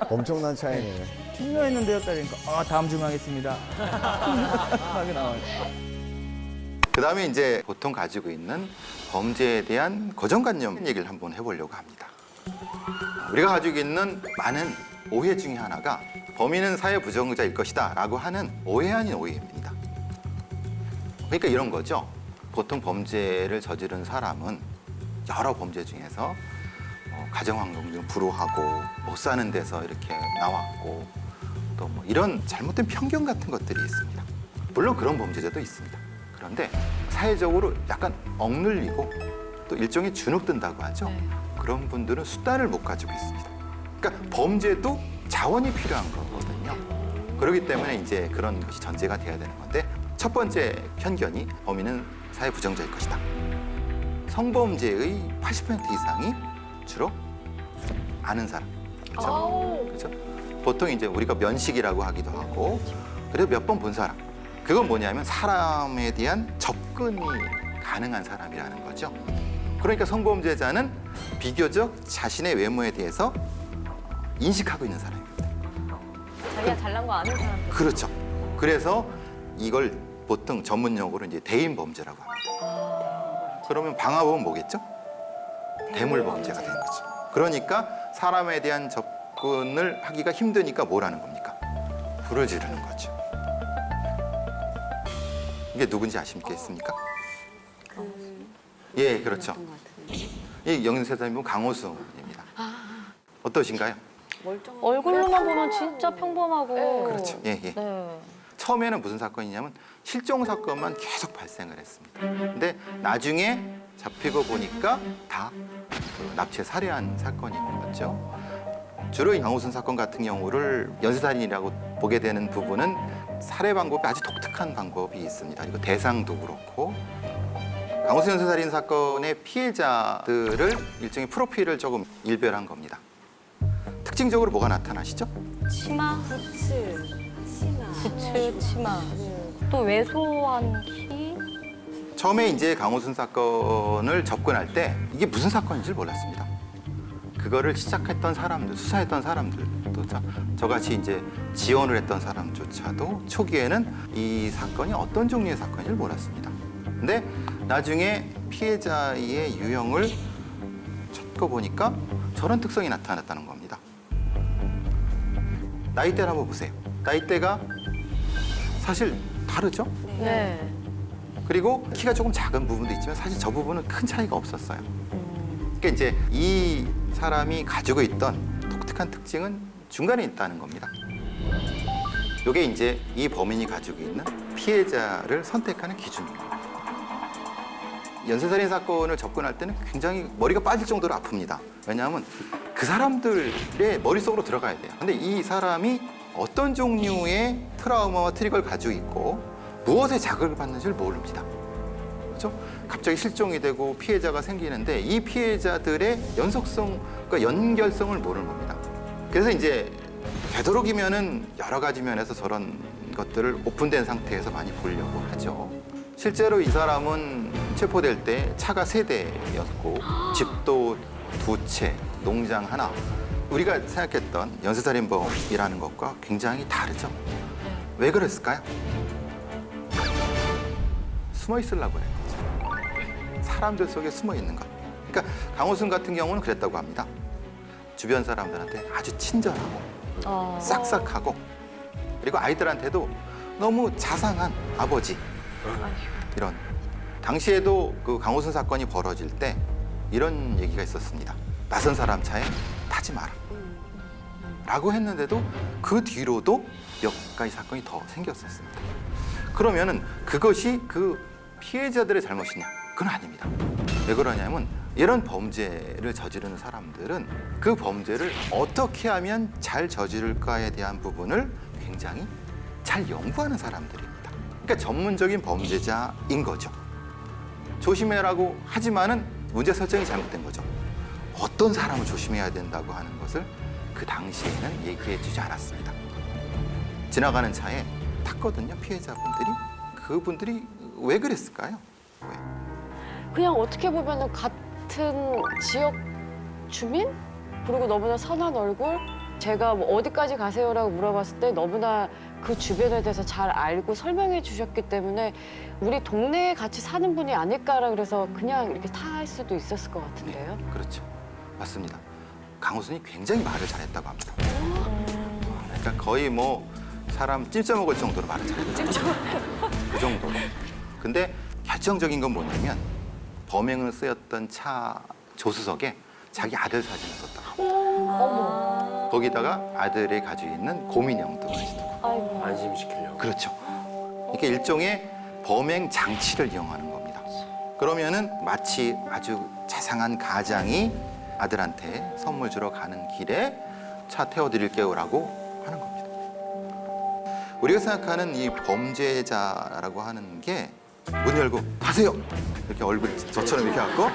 엄청난 차이네요. 10년 했는데요. 그러니까 다음 질문하겠습니다. 하게 나와요. 그다음에 이제 보통 가지고 있는 범죄에 대한 고정관념 얘기를 한번 해보려고 합니다. 우리가 가지고 있는 많은 오해 중에 하나가 범인은 사회 부정자일 것이다 라고 하는 오해 아닌 오해입니다. 그러니까 이런 거죠. 보통 범죄를 저지른 사람은 여러 범죄 중에서 가정환경 좀 불우하고 못 사는 데서 이렇게 나왔고 또 뭐 이런 잘못된 편견 같은 것들이 있습니다. 물론 그런 범죄자도 있습니다. 그런데 사회적으로 약간 억눌리고 또 일종의 주눅든다고 하죠. 그런 분들은 수단을 못 가지고 있습니다. 그러니까 범죄도 자원이 필요한 거거든요. 그렇기 때문에 이제 그런 것이 전제가 돼야 되는 건데 첫 번째 편견이 범인은 사회 부정자일 것이다. 성범죄의 80% 이상이 주로 아는 사람. 그렇죠? 보통 이제 우리가 면식이라고 하기도 하고 그래도 몇 번 본 사람. 그건 뭐냐면 사람에 대한 접근이 가능한 사람이라는 거죠. 그러니까 성범죄자는 비교적 자신의 외모에 대해서 인식하고 있는 사람입니다. 자기가 잘난 거 아는 사람. 그렇죠. 그래서 이걸 보통 전문용어로 이제 대인 범죄라고 합니다. 그러면 방화범은 뭐겠죠? 대물 범죄가 되는 거죠. 그러니까 사람에 대한 접근을 하기가 힘드니까 뭘 하는 겁니까? 불을 지르는 거죠. 이게 누군지 아시겠습니까? 예, 그렇죠. 이 영세사님 강호수입니다. 어떠신가요? 얼굴로만 보면 진짜 평범하고. 그렇죠. 예, 예. 네. 처음에는 무슨 사건이냐면 실종 사건만 계속 발생을 했습니다. 근데 나중에 잡히고 보니까 다 납치 살해한 사건이었죠. 주로 이 강호순 사건 같은 경우를 연쇄살인이라고 보게 되는 부분은 살해 방법이 아주 독특한 방법이 있습니다. 이거 대상도 그렇고 강호순 연쇄살인 사건의 피해자들을 일종의 프로필을 조금 일별한 겁니다. 특징적으로 뭐가 나타나시죠? 치마, 부츠, 치마. 또 왜소한 키. 처음에 이제 강호순 사건을 접근할 때 이게 무슨 사건인지 몰랐습니다. 그거를 시작했던 사람들, 수사했던 사람들, 또 저같이 이제 지원을 했던 사람조차도 초기에는 이 사건이 어떤 종류의 사건인지 몰랐습니다. 근데 나중에 피해자의 유형을 찾고 보니까 저런 특성이 나타났다는 겁니다. 나이대를 한번 보세요. 나이대가 사실 다르죠? 네. 그리고 키가 조금 작은 부분도 있지만 사실 저 부분은 큰 차이가 없었어요. 그러니까 이제 이 사람이 가지고 있던 독특한 특징은 중간에 있다는 겁니다. 이게 이제 이 범인이 가지고 있는 피해자를 선택하는 기준입니다. 연쇄살인 사건을 접근할 때는 굉장히 머리가 빠질 정도로 아픕니다. 왜냐하면 그 사람들의 머릿속으로 들어가야 돼요. 근데 이 사람이 어떤 종류의 트라우마와 트리거를 가지고 있고 무엇에 자극을 받는지를 모릅니다. 그렇죠? 갑자기 실종이 되고 피해자가 생기는데 이 피해자들의 연속성, 그러니까 연결성을 모르는 겁니다. 그래서 이제 되도록이면은 여러 가지 면에서 저런 것들을 오픈된 상태에서 많이 보려고 하죠. 실제로 이 사람은 체포될 때 차가 3대였고 집도 2채, 농장 하나. 우리가 생각했던 연쇄살인범이라는 것과 굉장히 다르죠. 왜 그랬을까요? 숨어 있으려고 그래요. 사람들 속에 숨어 있는 것. 그러니까 강호순 같은 경우는 그랬다고 합니다. 주변 사람들한테 아주 친절하고 싹싹하고 그리고 아이들한테도 너무 자상한 아버지. 이런. 당시에도 그 강호순 사건이 벌어질 때 이런 얘기가 있었습니다. 낯선 사람 차에 타지 마라. 라고 했는데도 그 뒤로도 몇 가지 사건이 더 생겼었습니다. 그러면은 그것이 그 피해자들의 잘못이냐? 그건 아닙니다. 왜 그러냐면 이런 범죄를 저지르는 사람들은 그 범죄를 어떻게 하면 잘 저지를까에 대한 부분을 굉장히 잘 연구하는 사람들입니다. 그러니까 전문적인 범죄자인 거죠. 조심해라고 하지만은 문제 설정이 잘못된 거죠. 어떤 사람을 조심해야 된다고 하는 것을 그 당시에는 얘기해 주지 않았습니다. 지나가는 차에 탔거든요, 피해자분들이. 그분들이 왜 그랬을까요? 왜? 그냥 어떻게 보면은 같은 지역 주민? 그리고 너무나 선한 얼굴? 제가 뭐 어디까지 가세요라고 물어봤을 때 너무나 그 주변에 대해서 잘 알고 설명해 주셨기 때문에 우리 동네에 같이 사는 분이 아닐까라 그래서 그냥 이렇게 탈 수도 있었을 것 같은데요. 네, 그렇죠. 맞습니다. 강호순이 굉장히 말을 잘했다고 합니다. 그러니까 거의 뭐 사람 찜쪄 먹을 정도로 말을 잘했다. 그 정도로. 근데 결정적인 건 뭐냐면 범행을 쓰였던 차 조수석에 자기 아들 사진을 썼다. 거기다가 아들이 가지고 있는 곰인형도까지 두고. 안심시키려고. 그렇죠. 이게 일종의 범행 장치를 이용하는 겁니다. 그러면은 마치 아주 자상한 가장이 아들한테 선물 주러 가는 길에 차 태워드릴게요라고 하는 겁니다. 우리가 생각하는 이 범죄자라고 하는 게 문 열고 가세요 이렇게 얼굴 저처럼 이렇게 갖고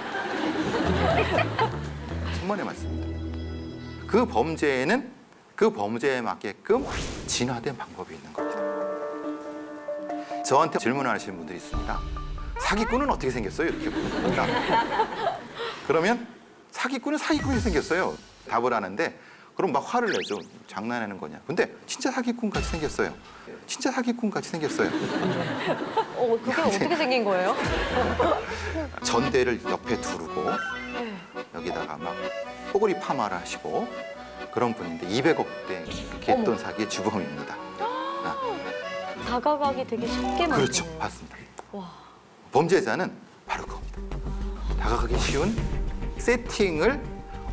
천만에 맞습니다. 그 범죄에는 그 범죄에 맞게끔 진화된 방법이 있는 겁니다. 저한테 질문을 하시는 분들이 있습니다. 사기꾼은 어떻게 생겼어요? 이렇게 물어봅니다. 그러면 사기꾼은 사기꾼이 생겼어요. 답을 하는데 그럼 막 화를 내죠. 장난하는 거냐. 근데 진짜 사기꾼 같이 생겼어요. 진짜 사기꾼 같이 생겼어요. 그게 어떻게 생긴 거예요? 전대를 옆에 두르고 여기다가 막 뽀글이 파마를 하시고 그런 분인데 200억대 갯돈 사기의 주범입니다. 다가가기 되게 쉽게 만드네요. 그렇죠. 맞습니다. 범죄자는 바로 그겁니다. 다가가기 쉬운 세팅을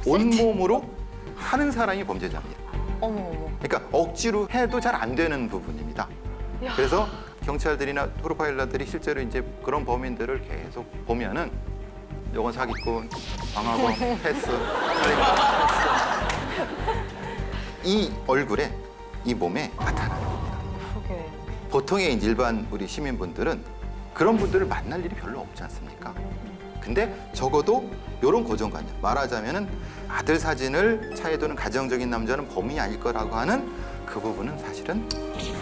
온몸으로 하는 사람이 범죄자입니다. 어머. 그러니까 억지로 해도 잘 안 되는 부분입니다. 그래서 경찰들이나 프로파일러들이 실제로 이제 그런 범인들을 계속 보면은 요건 사기꾼, 방화범, 패스, 이 얼굴에 이 몸에 나타나는 겁니다. 그러게. 보통의 일반 우리 시민분들은 그런 분들을 만날 일이 별로 없지 않습니까? 근데 적어도 이런 고정관념, 말하자면은 아들 사진을 차에 두는 가정적인 남자는 범인이 아닐 거라고 하는 그 부분은 사실은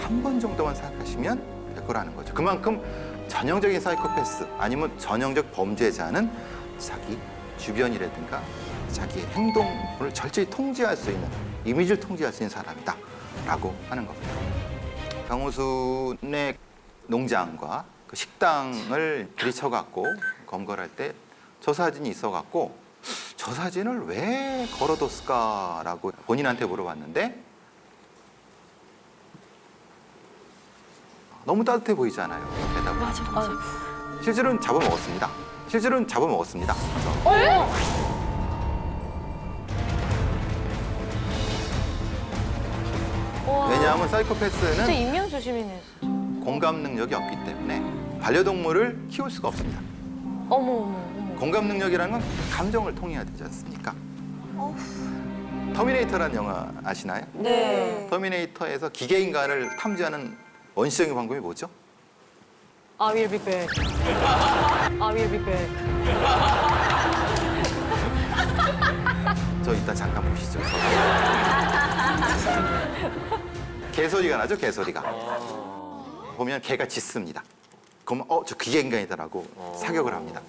한 번 정도만 생각하시면 될 거라는 거죠. 그만큼 전형적인 사이코패스 아니면 전형적 범죄자는 자기 주변이라든가 자기의 행동을 철저히 통제할 수 있는, 이미지를 통제할 수 있는 사람이다라고 하는 겁니다. 강호순의 농장과 그 식당을 들이쳐갖고 검거할 때 저 사진이 있어갖고 저 사진을 왜 걸어뒀을까라고 본인한테 물어봤는데 너무 따뜻해 보이잖아요. 대답을. 맞아. 실제로는 잡아먹었습니다. 실제로는 잡아먹었습니다. 왜냐하면 진짜 사이코패스는 인면수심이네. 공감 능력이 없기 때문에 반려동물을 키울 수가 없습니다. 어머. 공감 능력이라는 건 감정을 통해야 되지 않습니까? 터미네이터라는 영화 아시나요? 네. 터미네이터에서 기계인간을 탐지하는 원시적인 방법이 뭐죠? I will be back. I will be back. 저 이따 잠깐 보시죠. 개소리가 나죠, 개소리가. 보면 개가 짖습니다. 그러면 저 기계인간이다라고 사격을 합니다.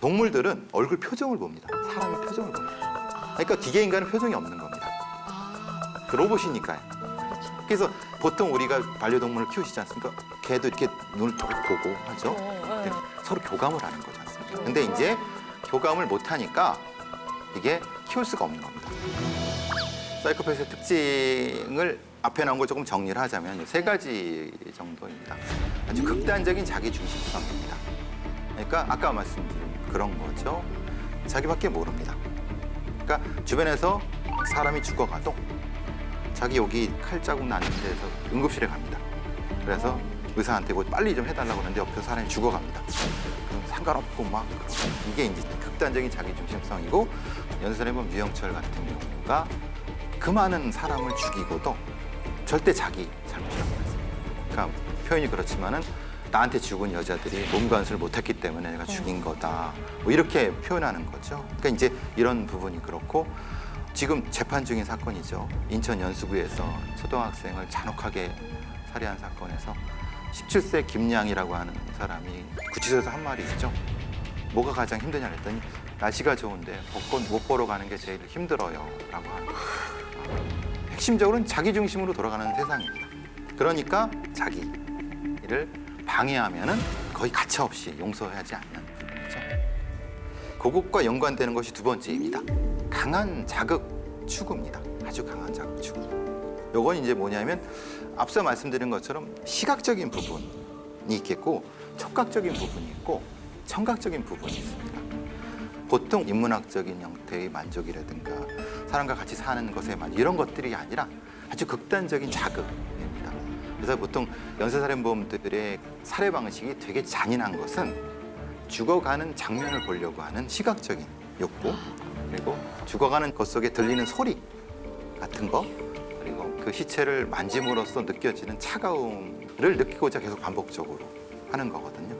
동물들은 얼굴 표정을 봅니다. 사람의 표정을 봅니다. 그러니까 기계인간은 표정이 없는 겁니다. 그 로봇이니까요. 그래서 보통 우리가 반려동물을 키우시지 않습니까? 개도 이렇게 눈을 쭉 보고 하죠. 근데 서로 교감을 하는 거지 않습니까? 근데 이제 교감을 못 하니까 이게 키울 수가 없는 겁니다. 사이코패스의 특징을 앞에 나온 걸 조금 정리를 하자면 세 가지 정도입니다. 아주 극단적인 자기 중심성입니다. 그러니까 아까 말씀드린 그런 거죠. 자기밖에 모릅니다. 그러니까 주변에서 사람이 죽어가도 자기 여기 칼 자국 나는 데서 응급실에 갑니다. 그래서 의사한테 뭐 빨리 좀 해달라고 하는데 옆에서 사람이 죽어갑니다. 그럼 상관없고 막 이게 이제 극단적인 자기 중심성이고 연설해본 유영철 같은 경우가 그 많은 사람을 죽이고도 절대 자기 잘못이라고 했습니다. 그러니까 표현이 그렇지만은 나한테 죽은 여자들이 몸 관수를 못했기 때문에 내가 죽인 거다. 뭐 이렇게 표현하는 거죠. 그러니까 이제 이런 부분이 그렇고 지금 재판 중인 사건이죠. 인천 연수구에서 초등학생을 잔혹하게 살해한 사건에서 17세 김양이라고 하는 사람이 구치소에서 한 말이 있죠. 뭐가 가장 힘드냐 했더니 날씨가 좋은데 벚꽃 못 보러 가는 게 제일 힘들어요 라고 합니다. 핵심적으로는 자기 중심으로 돌아가는 세상입니다. 그러니까 자기 사이를 방해하면은 거의 가차없이 용서하지 않는 부분이죠. 그것과 연관되는 것이 두 번째입니다. 강한 자극 추구입니다. 아주 강한 자극 추구. 요건 이제 뭐냐면 앞서 말씀드린 것처럼 시각적인 부분이 있겠고 촉각적인 부분이 있고 청각적인 부분이 있습니다. 보통 인문학적인 형태의 만족이라든가 사람과 같이 사는 것의 만족 이런 것들이 아니라 아주 극단적인 자극입니다. 그래서 보통 연쇄살인범들의 살해 방식이 되게 잔인한 것은 죽어가는 장면을 보려고 하는 시각적인 욕구, 그리고 죽어가는 것 속에 들리는 소리 같은 거, 그리고 그 시체를 만짐으로써 느껴지는 차가움을 느끼고자 계속 반복적으로 하는 거거든요.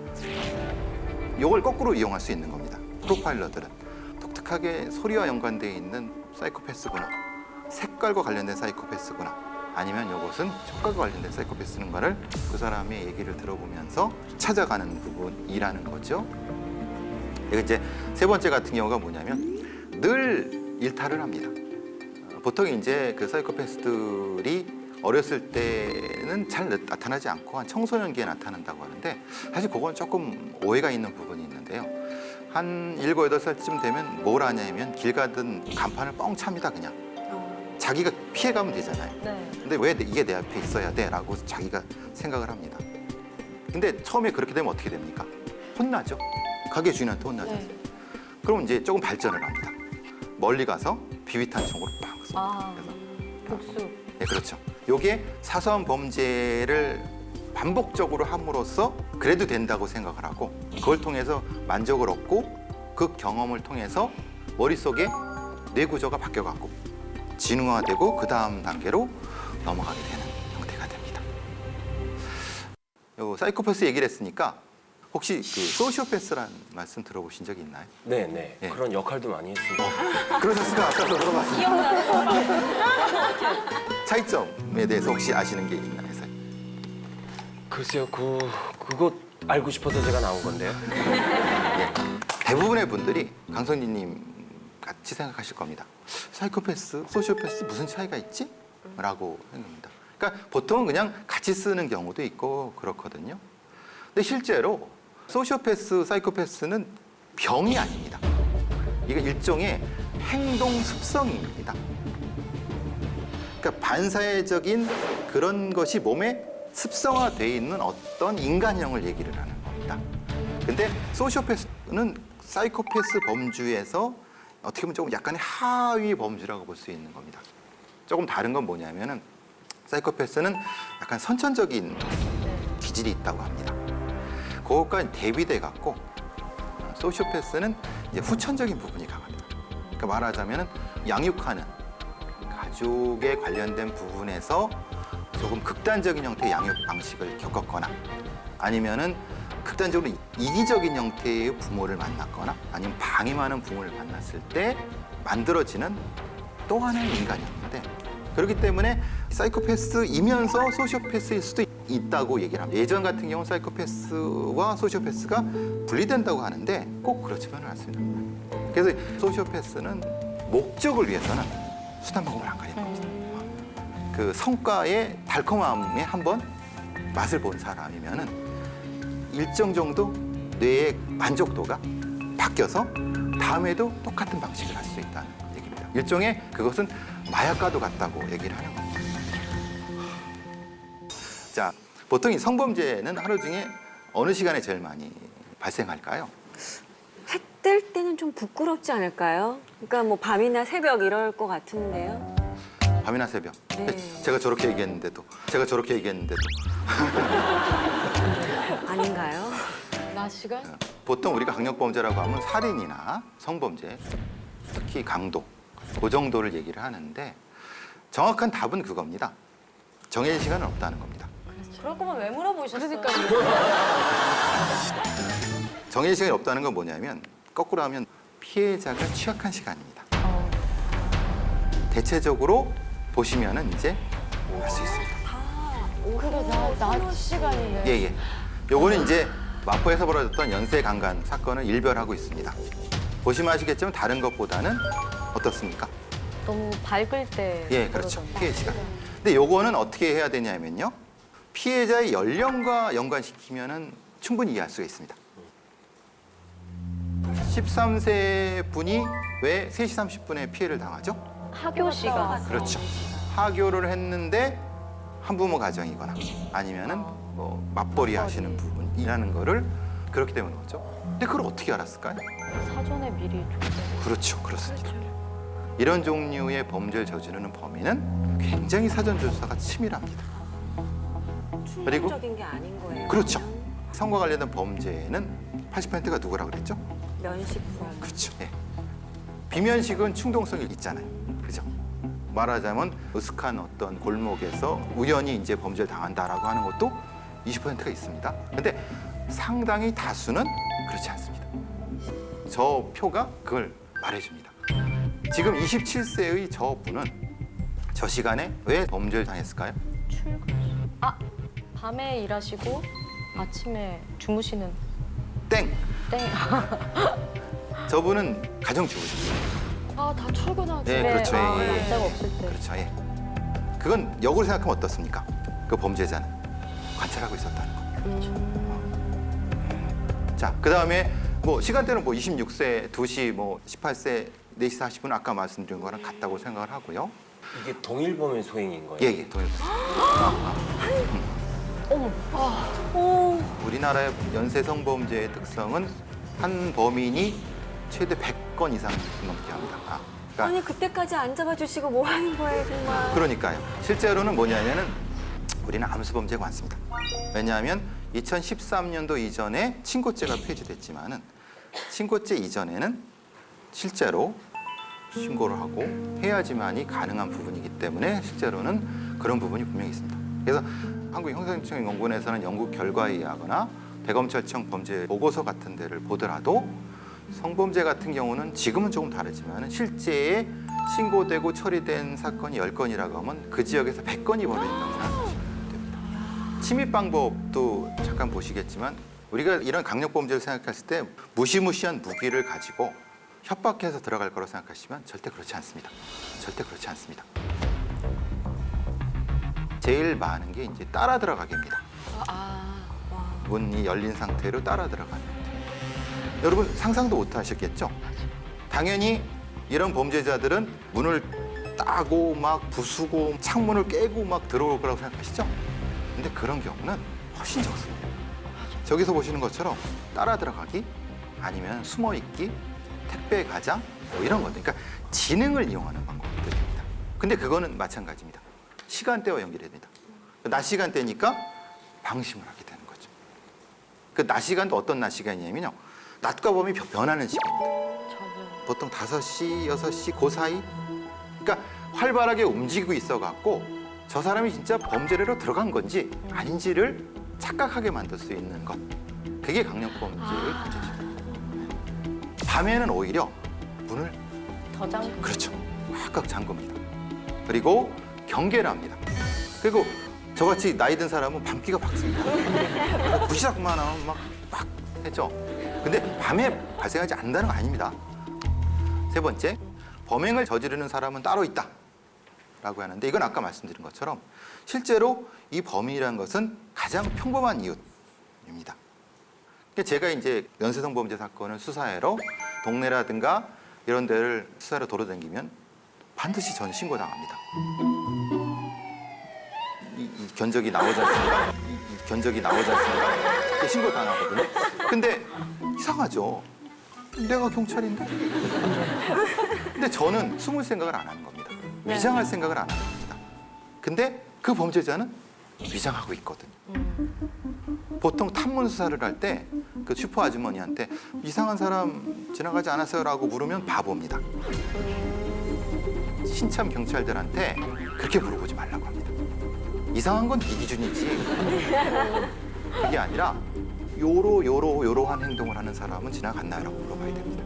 이걸 거꾸로 이용할 수 있는 겁니다. 프로파일러들은 독특하게 소리와 연관되어 있는 사이코패스구나, 색깔과 관련된 사이코패스구나, 아니면 이것은 촉각과 관련된 사이코패스인가를 그 사람의 얘기를 들어보면서 찾아가는 부분이라는 거죠. 이게 이제 세 번째 같은 경우가 뭐냐면 늘 일탈을 합니다. 보통 이제 그 사이코패스들이 어렸을 때는 잘 나타나지 않고 한 청소년기에 나타난다고 하는데 사실 그건 조금 오해가 있는 부분이 있는데요. 한 7, 8살쯤 되면 뭘 하냐면 길 가든 간판을 뻥 찹니다, 그냥. 자기가 피해가면 되잖아요. 네. 근데 왜 이게 내 앞에 있어야 돼? 라고 자기가 생각을 합니다. 근데 처음에 그렇게 되면 어떻게 됩니까? 혼나죠. 가게 주인한테 혼나죠. 네. 그럼 이제 조금 발전을 합니다. 멀리 가서 비비탄 총으로 빵 쏩니다. 아, 그래서 복수. 네, 그렇죠. 요게 사소한 범죄를 반복적으로 함으로써 그래도 된다고 생각을 하고 그걸 통해서 만족을 얻고 그 경험을 통해서 머릿속에 뇌 구조가 바뀌어가고 진화되고 그 다음 단계로 넘어가게 되는 형태가 됩니다. 요 사이코패스 얘기를 했으니까 혹시 그 소시오패스라는 말씀 들어보신 적이 있나요? 네. 네. 그런 역할도 많이 했습니다. 그러셨을까? 아까도 물어봤습니다. 차이점에 대해서 혹시 아시는 게 있나 해서요. 글쎄요, 그거 알고 싶어서 제가 나온 건데요. 예. 대부분의 분들이 강선진님 같이 생각하실 겁니다. 사이코패스, 소시오패스 무슨 차이가 있지? 라고 생각합니다. 그러니까 보통은 그냥 같이 쓰는 경우도 있고 그렇거든요. 근데 실제로 소시오패스, 사이코패스는 병이 아닙니다. 이게 일종의 행동 습성입니다. 그러니까 반사회적인 그런 것이 몸에 습성화되어 있는 어떤 인간형을 얘기를 하는 겁니다. 근데 소시오패스는 사이코패스 범주에서 어떻게 보면 조금 약간의 하위 범주라고 볼 수 있는 겁니다. 조금 다른 건 뭐냐면은 사이코패스는 약간 선천적인 기질이 있다고 합니다. 그것과 대비돼 갖고 소시오패스는 이제 후천적인 부분이 강합니다. 그러니까 말하자면은 양육하는 가족에 관련된 부분에서 조금 극단적인 형태의 양육 방식을 겪었거나 아니면은 극단적으로 이기적인 형태의 부모를 만났거나 아니면 방임하는 부모를 만났을 때 만들어지는 또 하나의 인간형인데 그렇기 때문에 사이코패스이면서 소시오패스일 수도 있다고 얘기를 합니다. 예전 같은 경우는 사이코패스와 소시오패스가 분리된다고 하는데 꼭 그렇지만은 않습니다. 그래서 소시오패스는 목적을 위해서는 수단 방법을 안 가리는 겁니다. 그 성과의 달콤함에 한번 맛을 본 사람이면은 일정 정도 뇌의 만족도가 바뀌어서 다음에도 똑같은 방식을 할 수 있다는 얘기입니다. 일종의 그것은 마약과도 같다고 얘기를 하는 겁니다. 자, 보통 이 성범죄는 하루 중에 어느 시간에 제일 많이 발생할까요? 해 뜰 때는 좀 부끄럽지 않을까요? 그러니까 뭐 밤이나 새벽 이럴 것 같은데요. 밤이나 새벽. 네. 제가 저렇게 얘기했는데도. 아닌가요? 낮 시간? 보통 우리가 강력범죄라고 하면 살인이나 성범죄, 특히 강도, 그 정도를 얘기를 하는데 정확한 답은 그겁니다. 정해진 시간은 없다는 겁니다. 그럴 거면 왜 물어보셨어요? 정해진 시간이 없다는 건 뭐냐면 거꾸로 하면 피해자가 취약한 시간입니다. 대체적으로 보시면은 이제 알 수 있습니다. 그래, 낮 시간이네. 예. 요거는 이제 마포에서 벌어졌던 연쇄 강간 사건을 일별하고 있습니다. 보시면 아시겠지만 다른 것보다는 어떻습니까? 너무 밝을 때. 예, 그렇죠. 그러던데. 피해 시간. 근데 요거는 어떻게 해야 되냐면요. 피해자의 연령과 연관시키면은 충분히 이해할 수가 있습니다. 13세 분이 왜 3시 30분에 피해를 당하죠? 하교 씨가 그렇죠. 하교를 했는데 한부모 가정이거나 아니면은 뭐 맞벌이 하시는 부분이라는 거를 그렇기 때문에 그렇죠. 근데 그걸 어떻게 알았을까요? 사전에 미리 조사. 그렇죠. 그렇습니다. 이런 종류의 범죄를 저지르는 범인은 굉장히 사전 조사가 치밀합니다. 그리고 충동적인 게 아닌 거예요. 그렇죠. 성과 관련된 범죄는 80%가 누구라고 그랬죠? 면식부. 그렇죠. 예. 비면식은 충동성이 있잖아요. 그죠? 말하자면 으슥한 어떤 골목에서 우연히 이제 범죄를 당한다라고 하는 것도 20%가 있습니다. 근데 상당히 다수는 그렇지 않습니다. 저 표가 그걸 말해줍니다. 지금 27세의 저 분은 저 시간에 왜 범죄를 당했을까요? 밤에 일하시고 아침에 주무시는 땡! 땡. 저분은 가정주부셨어요. 다 출근하고 네, 그렇죠. 예, 예. 남자가 없을 때. 그렇죠. 예. 그건 역으로 생각하면 어떻습니까? 그 범죄자는 관찰하고 있었다는 거. 자, 그 다음에 뭐 시간대는 뭐 26세, 2시, 뭐 18세, 4시 40분 아까 말씀드린 거랑 같다고 생각을 하고요. 이게 동일 범인 소행인 거예요? 예, 예, 동일. 우리나라의 연쇄 성범죄의 특성은 한 범인이 최대 100건 이상 넘게 합니다. 그러니까 아니 그때까지 안 잡아주시고 뭐 하는 거예요 정말. 그러니까요. 실제로는 뭐냐면은 우리는 암수범죄가 많습니다. 왜냐하면 2013년도 이전에 친고죄가 폐지됐지만은 친고죄 이전에는 실제로 신고를 하고 해야지만이 가능한 부분이기 때문에 실제로는 그런 부분이 분명히 있습니다. 그래서 한국형사행정연구원에서는 연구 결과에 의하거나 대검찰청 범죄 보고서 같은 데를 보더라도 성범죄 같은 경우는 지금은 조금 다르지만 실제에 신고되고 처리된 사건이 10건이라고 하면 그 지역에서 100건이 벌어진다고 생각하시면 됩니다. 침입 방법도 잠깐 보시겠지만 우리가 이런 강력범죄를 생각했을 때 무시무시한 무기를 가지고 협박해서 들어갈 거라고 생각하시면 절대 그렇지 않습니다. 절대 그렇지 않습니다. 제일 많은 게 이제 따라 들어가기입니다. 문이 열린 상태로 따라 들어가는. 여러분 상상도 못 하셨겠죠? 당연히 이런 범죄자들은 문을 따고 막 부수고 창문을 깨고 막 들어올 거라고 생각하시죠? 근데 그런 경우는 훨씬 적습니다. 저기서 보시는 것처럼 따라 들어가기 아니면 숨어 있기, 택배 가장 뭐 이런 것들. 그러니까 지능을 이용하는 방법들입니다. 근데 그거는 마찬가지입니다. 시간대와 연결이 됩니다. 낮 시간대니까 방심을 하게 되는 거죠. 그 낮 시간도 어떤 낮 시간이냐면요. 낮과 밤이 변하는 시간입니다. 보통 5시, 6시 그 사이. 그러니까 활발하게 움직이고 있어갖고 저 사람이 진짜 범죄로 들어간 건지 아닌지를 착각하게 만들 수 있는 것. 그게 강력범죄의 문제죠. 밤에는 오히려 문을 더 잠. 그렇죠. 꽉꽉 잠굽니다. 그리고 경계를 합니다. 그리고 저같이 나이 든 사람은 밤기가 박습니다. 부시락만 하면 막 했죠. 근데 밤에 발생하지 않는다는 거 아닙니다. 세 번째, 범행을 저지르는 사람은 따로 있다 라고 하는데 이건 아까 말씀드린 것처럼 실제로 이 범인이라는 것은 가장 평범한 이웃입니다. 제가 이제 연쇄성범죄 사건을 수사하러 동네라든가 이런 데를 수사로 돌아다니면 반드시 저는 신고당합니다. 이 견적이 나오지 않습니까? 이 견적이 나오지 않습니까? 신고당하거든요. 근데 이상하죠. 내가 경찰인데? 근데 저는 숨을 생각을 안 하는 겁니다. 위장할 생각을 안 하는 겁니다. 근데 그 범죄자는 위장하고 있거든요. 보통 탐문 수사를 할 때 그 슈퍼 아주머니한테 이상한 사람 지나가지 않았어요라고 물으면 바보입니다. 신참 경찰들한테 그렇게 물어보지 말라고 합니다. 이상한 건 네 기준이지. 그게 아니라 요러한 행동을 하는 사람은 지나갔나요라고 물어봐야 됩니다.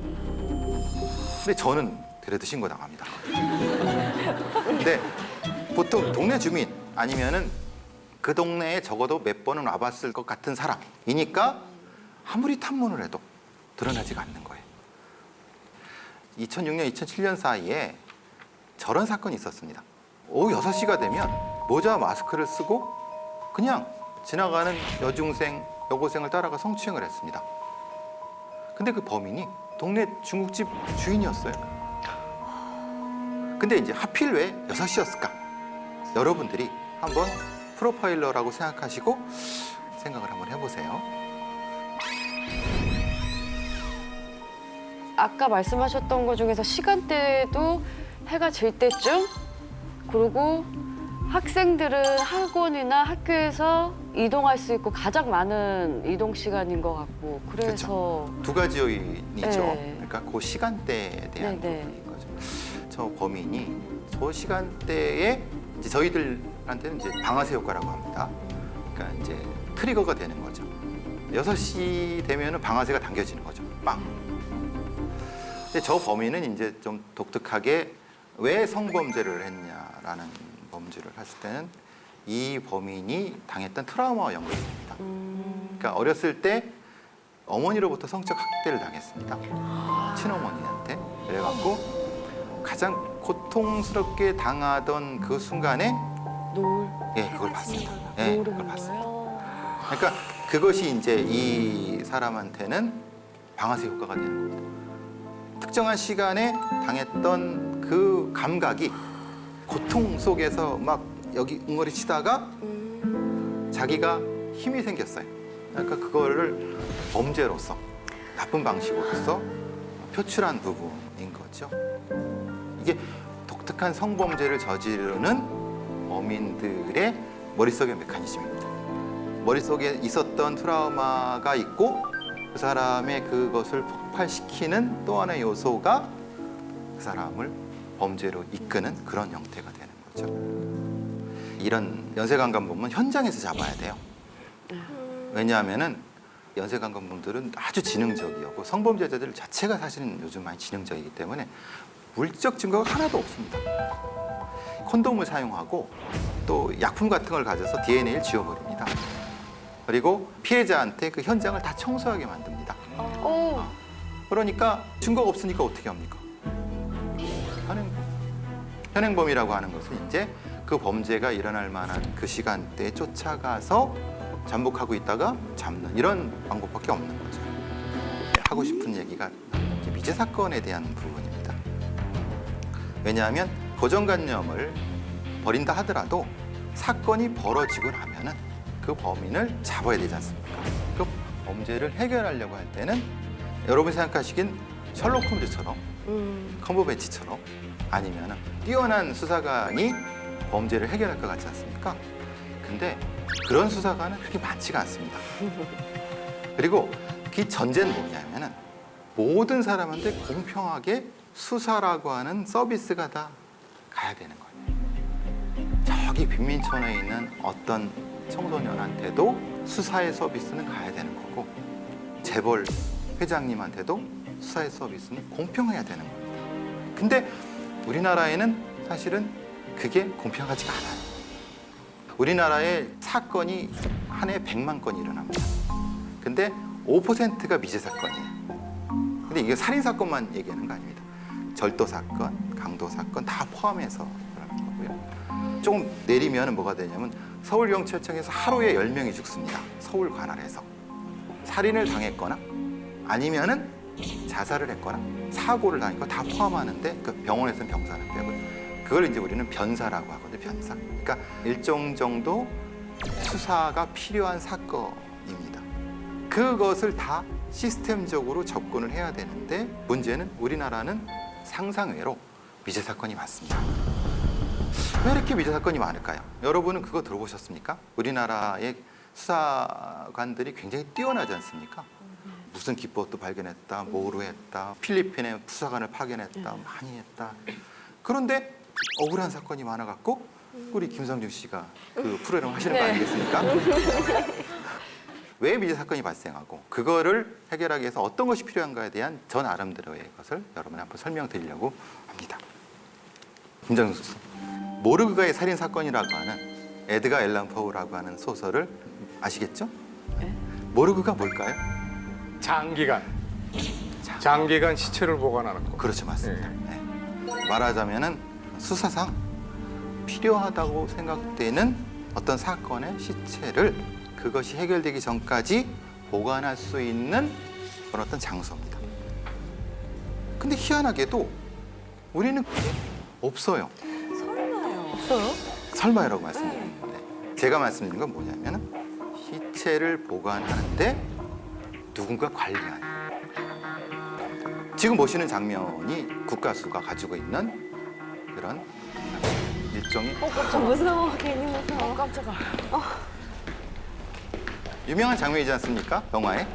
근데 저는 그래도 신고당합니다. 근데 보통 동네 주민 아니면은 그 동네에 적어도 몇 번은 와봤을 것 같은 사람이니까 아무리 탐문을 해도 드러나지가 않는 거예요. 2006년, 2007년 사이에 저런 사건이 있었습니다. 오후 6시가 되면 모자와 마스크를 쓰고 그냥 지나가는 여중생, 여고생을 따라가 성추행을 했습니다. 근데 그 범인이 동네 중국집 주인이었어요. 근데 이제 하필 왜 6시였을까? 여러분들이 한번 프로파일러라고 생각하시고 생각을 한번 해보세요. 아까 말씀하셨던 것 중에서 시간대도 해가 질 때쯤, 그리고 학생들은 학원이나 학교에서 이동할 수 있고 가장 많은 이동 시간인 것 같고, 그래서 두 가지 요인이죠. 네. 그러니까 그 시간대에 대한 네, 네. 부분인 거죠. 저 범인이 저 시간대에 이제 저희들한테는 이제 방아쇠 효과라고 합니다. 그러니까 이제 트리거가 되는 거죠. 6시 되면은 방아쇠가 당겨지는 거죠. 빵. 근데 저 범인은 이제 좀 독특하게 왜 성범죄를 했냐라는 범죄를 했을 때는 이 범인이 당했던 트라우마와 연관이 됩니다. 그러니까 어렸을 때 어머니로부터 성적 학대를 당했습니다. 친어머니한테. 그래갖고 가장 고통스럽게 당하던 그 순간에 노을, 예, 그걸 봤습니다. 예, 노을을 그걸 본 봤습니다. 거예요. 그러니까 그것이 이제 이 사람한테는 방아쇠 효과가 되는 겁니다. 특정한 시간에 당했던 그 감각이 고통 속에서 막 여기 응어리 치다가 자기가 힘이 생겼어요. 그러니까 그거를 범죄로서 나쁜 방식으로서 표출한 부분인 거죠. 이게 독특한 성범죄를 저지르는 범인들의 머릿속의 메커니즘입니다. 머릿속에 있었던 트라우마가 있고 그 사람의 그것을 폭발시키는 또 하나의 요소가 그 사람을 범죄로 이끄는 그런 형태가 되는 거죠. 이런 연쇄강간범은 현장에서 잡아야 돼요. 왜냐하면은 연쇄강간범들은 아주 지능적이었고 성범죄자들 자체가 사실은 요즘 많이 지능적이기 때문에 물적 증거가 하나도 없습니다. 콘돔을 사용하고 또 약품 같은 걸 가져서 DNA를 지워버립니다. 그리고 피해자한테 그 현장을 다 청소하게 만듭니다. 그러니까 증거가 없으니까 어떻게 합니까? 현행범이라고 하는 것은 이제 그 범죄가 일어날 만한 그 시간대에 쫓아가서 잠복하고 있다가 잡는 이런 방법밖에 없는 거죠. 하고 싶은 얘기가 이제 미제 사건에 대한 부분입니다. 왜냐하면 고정관념을 버린다 하더라도 사건이 벌어지고 나면은 그 범인을 잡아야 되지 않습니까? 그 범죄를 해결하려고 할 때는 여러분이 생각하시긴 셜록 홈즈처럼 컴버배치처럼 아니면 뛰어난 수사관이 범죄를 해결할 것 같지 않습니까? 근데 그런 수사관은 그렇게 많지가 않습니다. 그리고 그 전제는 뭐냐면은 모든 사람한테 공평하게 수사라고 하는 서비스가 다 가야 되는 거예요. 저기 빈민촌에 있는 어떤 청소년한테도 수사의 서비스는 가야 되는 거고 재벌 회장님한테도 수사의 서비스는 공평해야 되는 겁니다. 근데 우리나라에는 사실은 그게 공평하지가 않아요. 우리나라의 사건이 한 해에 100만 건이 일어납니다. 근데 5%가 미제 사건이에요. 근데 이게 살인 사건만 얘기하는 거 아닙니다. 절도 사건, 강도 사건 다 포함해서 그러는 거고요. 조금 내리면 뭐가 되냐면 서울경찰청에서 하루에 10명이 죽습니다. 서울 관할에서. 살인을 당했거나 아니면은 자살을 했거나 사고를 당했거나 다 포함하는데 그 병원에서는 병사는 빼고 그걸 이제 우리는 변사라고 하거든요. 변사. 그러니까 일정 정도 수사가 필요한 사건입니다. 그것을 다 시스템적으로 접근을 해야 되는데 문제는 우리나라는 상상외로 미제 사건이 많습니다. 왜 이렇게 미제 사건이 많을까요? 여러분은 그거 들어보셨습니까? 우리나라의 수사관들이 굉장히 뛰어나지 않습니까? 무슨 기법도 발견했다, 뭐로 했다, 필리핀에 수사관을 파견했다, 많이 했다. 그런데 억울한 사건이 많아갖고 우리 김성중 씨가 그 프로그램 하시는 거 아니겠습니까? 왜 미제 사건이 발생하고 그거를 해결하기 위해서 어떤 것이 필요한가에 대한 전 나름대로의 것을 여러분에 한번 설명드리려고 합니다. 김정수 씨, 모르그가의 살인 사건이라고 하는 에드가 앨런 포우라고 하는 소설을 아시겠죠? 모르그가 뭘까요? 장기간 시체를 보관하는 거. 그렇죠, 맞습니다. 네. 말하자면은 수사상 필요하다고 생각되는 어떤 사건의 시체를 그것이 해결되기 전까지 보관할 수 있는 그런 어떤 장소입니다. 근데 희한하게도 우리는 그게 없어요. 설마요. 없어요? 설마요라고 말씀드리는 건데 제가 말씀드린 건 뭐냐면은 시체를 보관하는데 누군가 관리하는 지금 보시는 장면이 국가수가 가지고 있는 그런 일종의 무서워. 괜히 무서워. 깜짝아. 유명한 장면이지 않습니까? 영화에.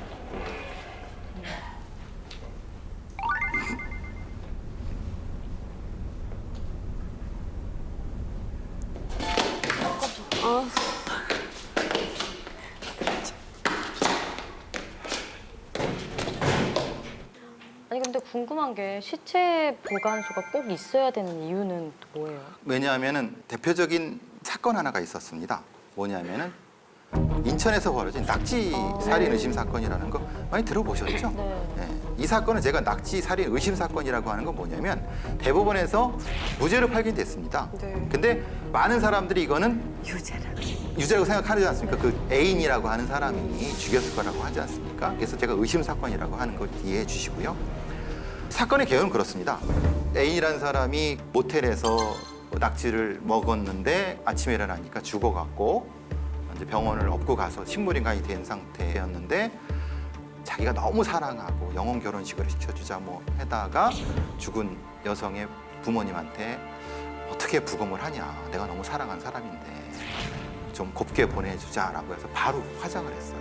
아니 근데 궁금한 게 시체 보관소가 꼭 있어야 되는 이유는 또 뭐예요? 왜냐하면은 대표적인 사건 하나가 있었습니다. 뭐냐면은 인천에서 벌어진 낙지 살인 의심 사건이라는 거 많이 들어보셨죠? 네. 네. 이 사건은 제가 낙지 살인 의심 사건이라고 하는 건 뭐냐면 대법원에서 무죄로 판결됐습니다. 네. 근데 많은 사람들이 이거는 유죄라고 생각하지 않습니까? 그 애인이라고 하는 사람이 죽였을 거라고 하지 않습니까? 그래서 제가 의심 사건이라고 하는 걸 이해해 주시고요. 사건의 개요는 그렇습니다. 애인이라는 사람이 모텔에서 낙지를 먹었는데 아침에 일어나니까 죽어갖고 이제 병원을 업고 가서 식물인간이 된 상태였는데 자기가 너무 사랑하고 영혼 결혼식을 시켜주자 뭐 해다가 죽은 여성의 부모님한테 어떻게 부검을 하냐, 내가 너무 사랑한 사람인데 좀 곱게 보내주자라고 해서 바로 화장을 했어요.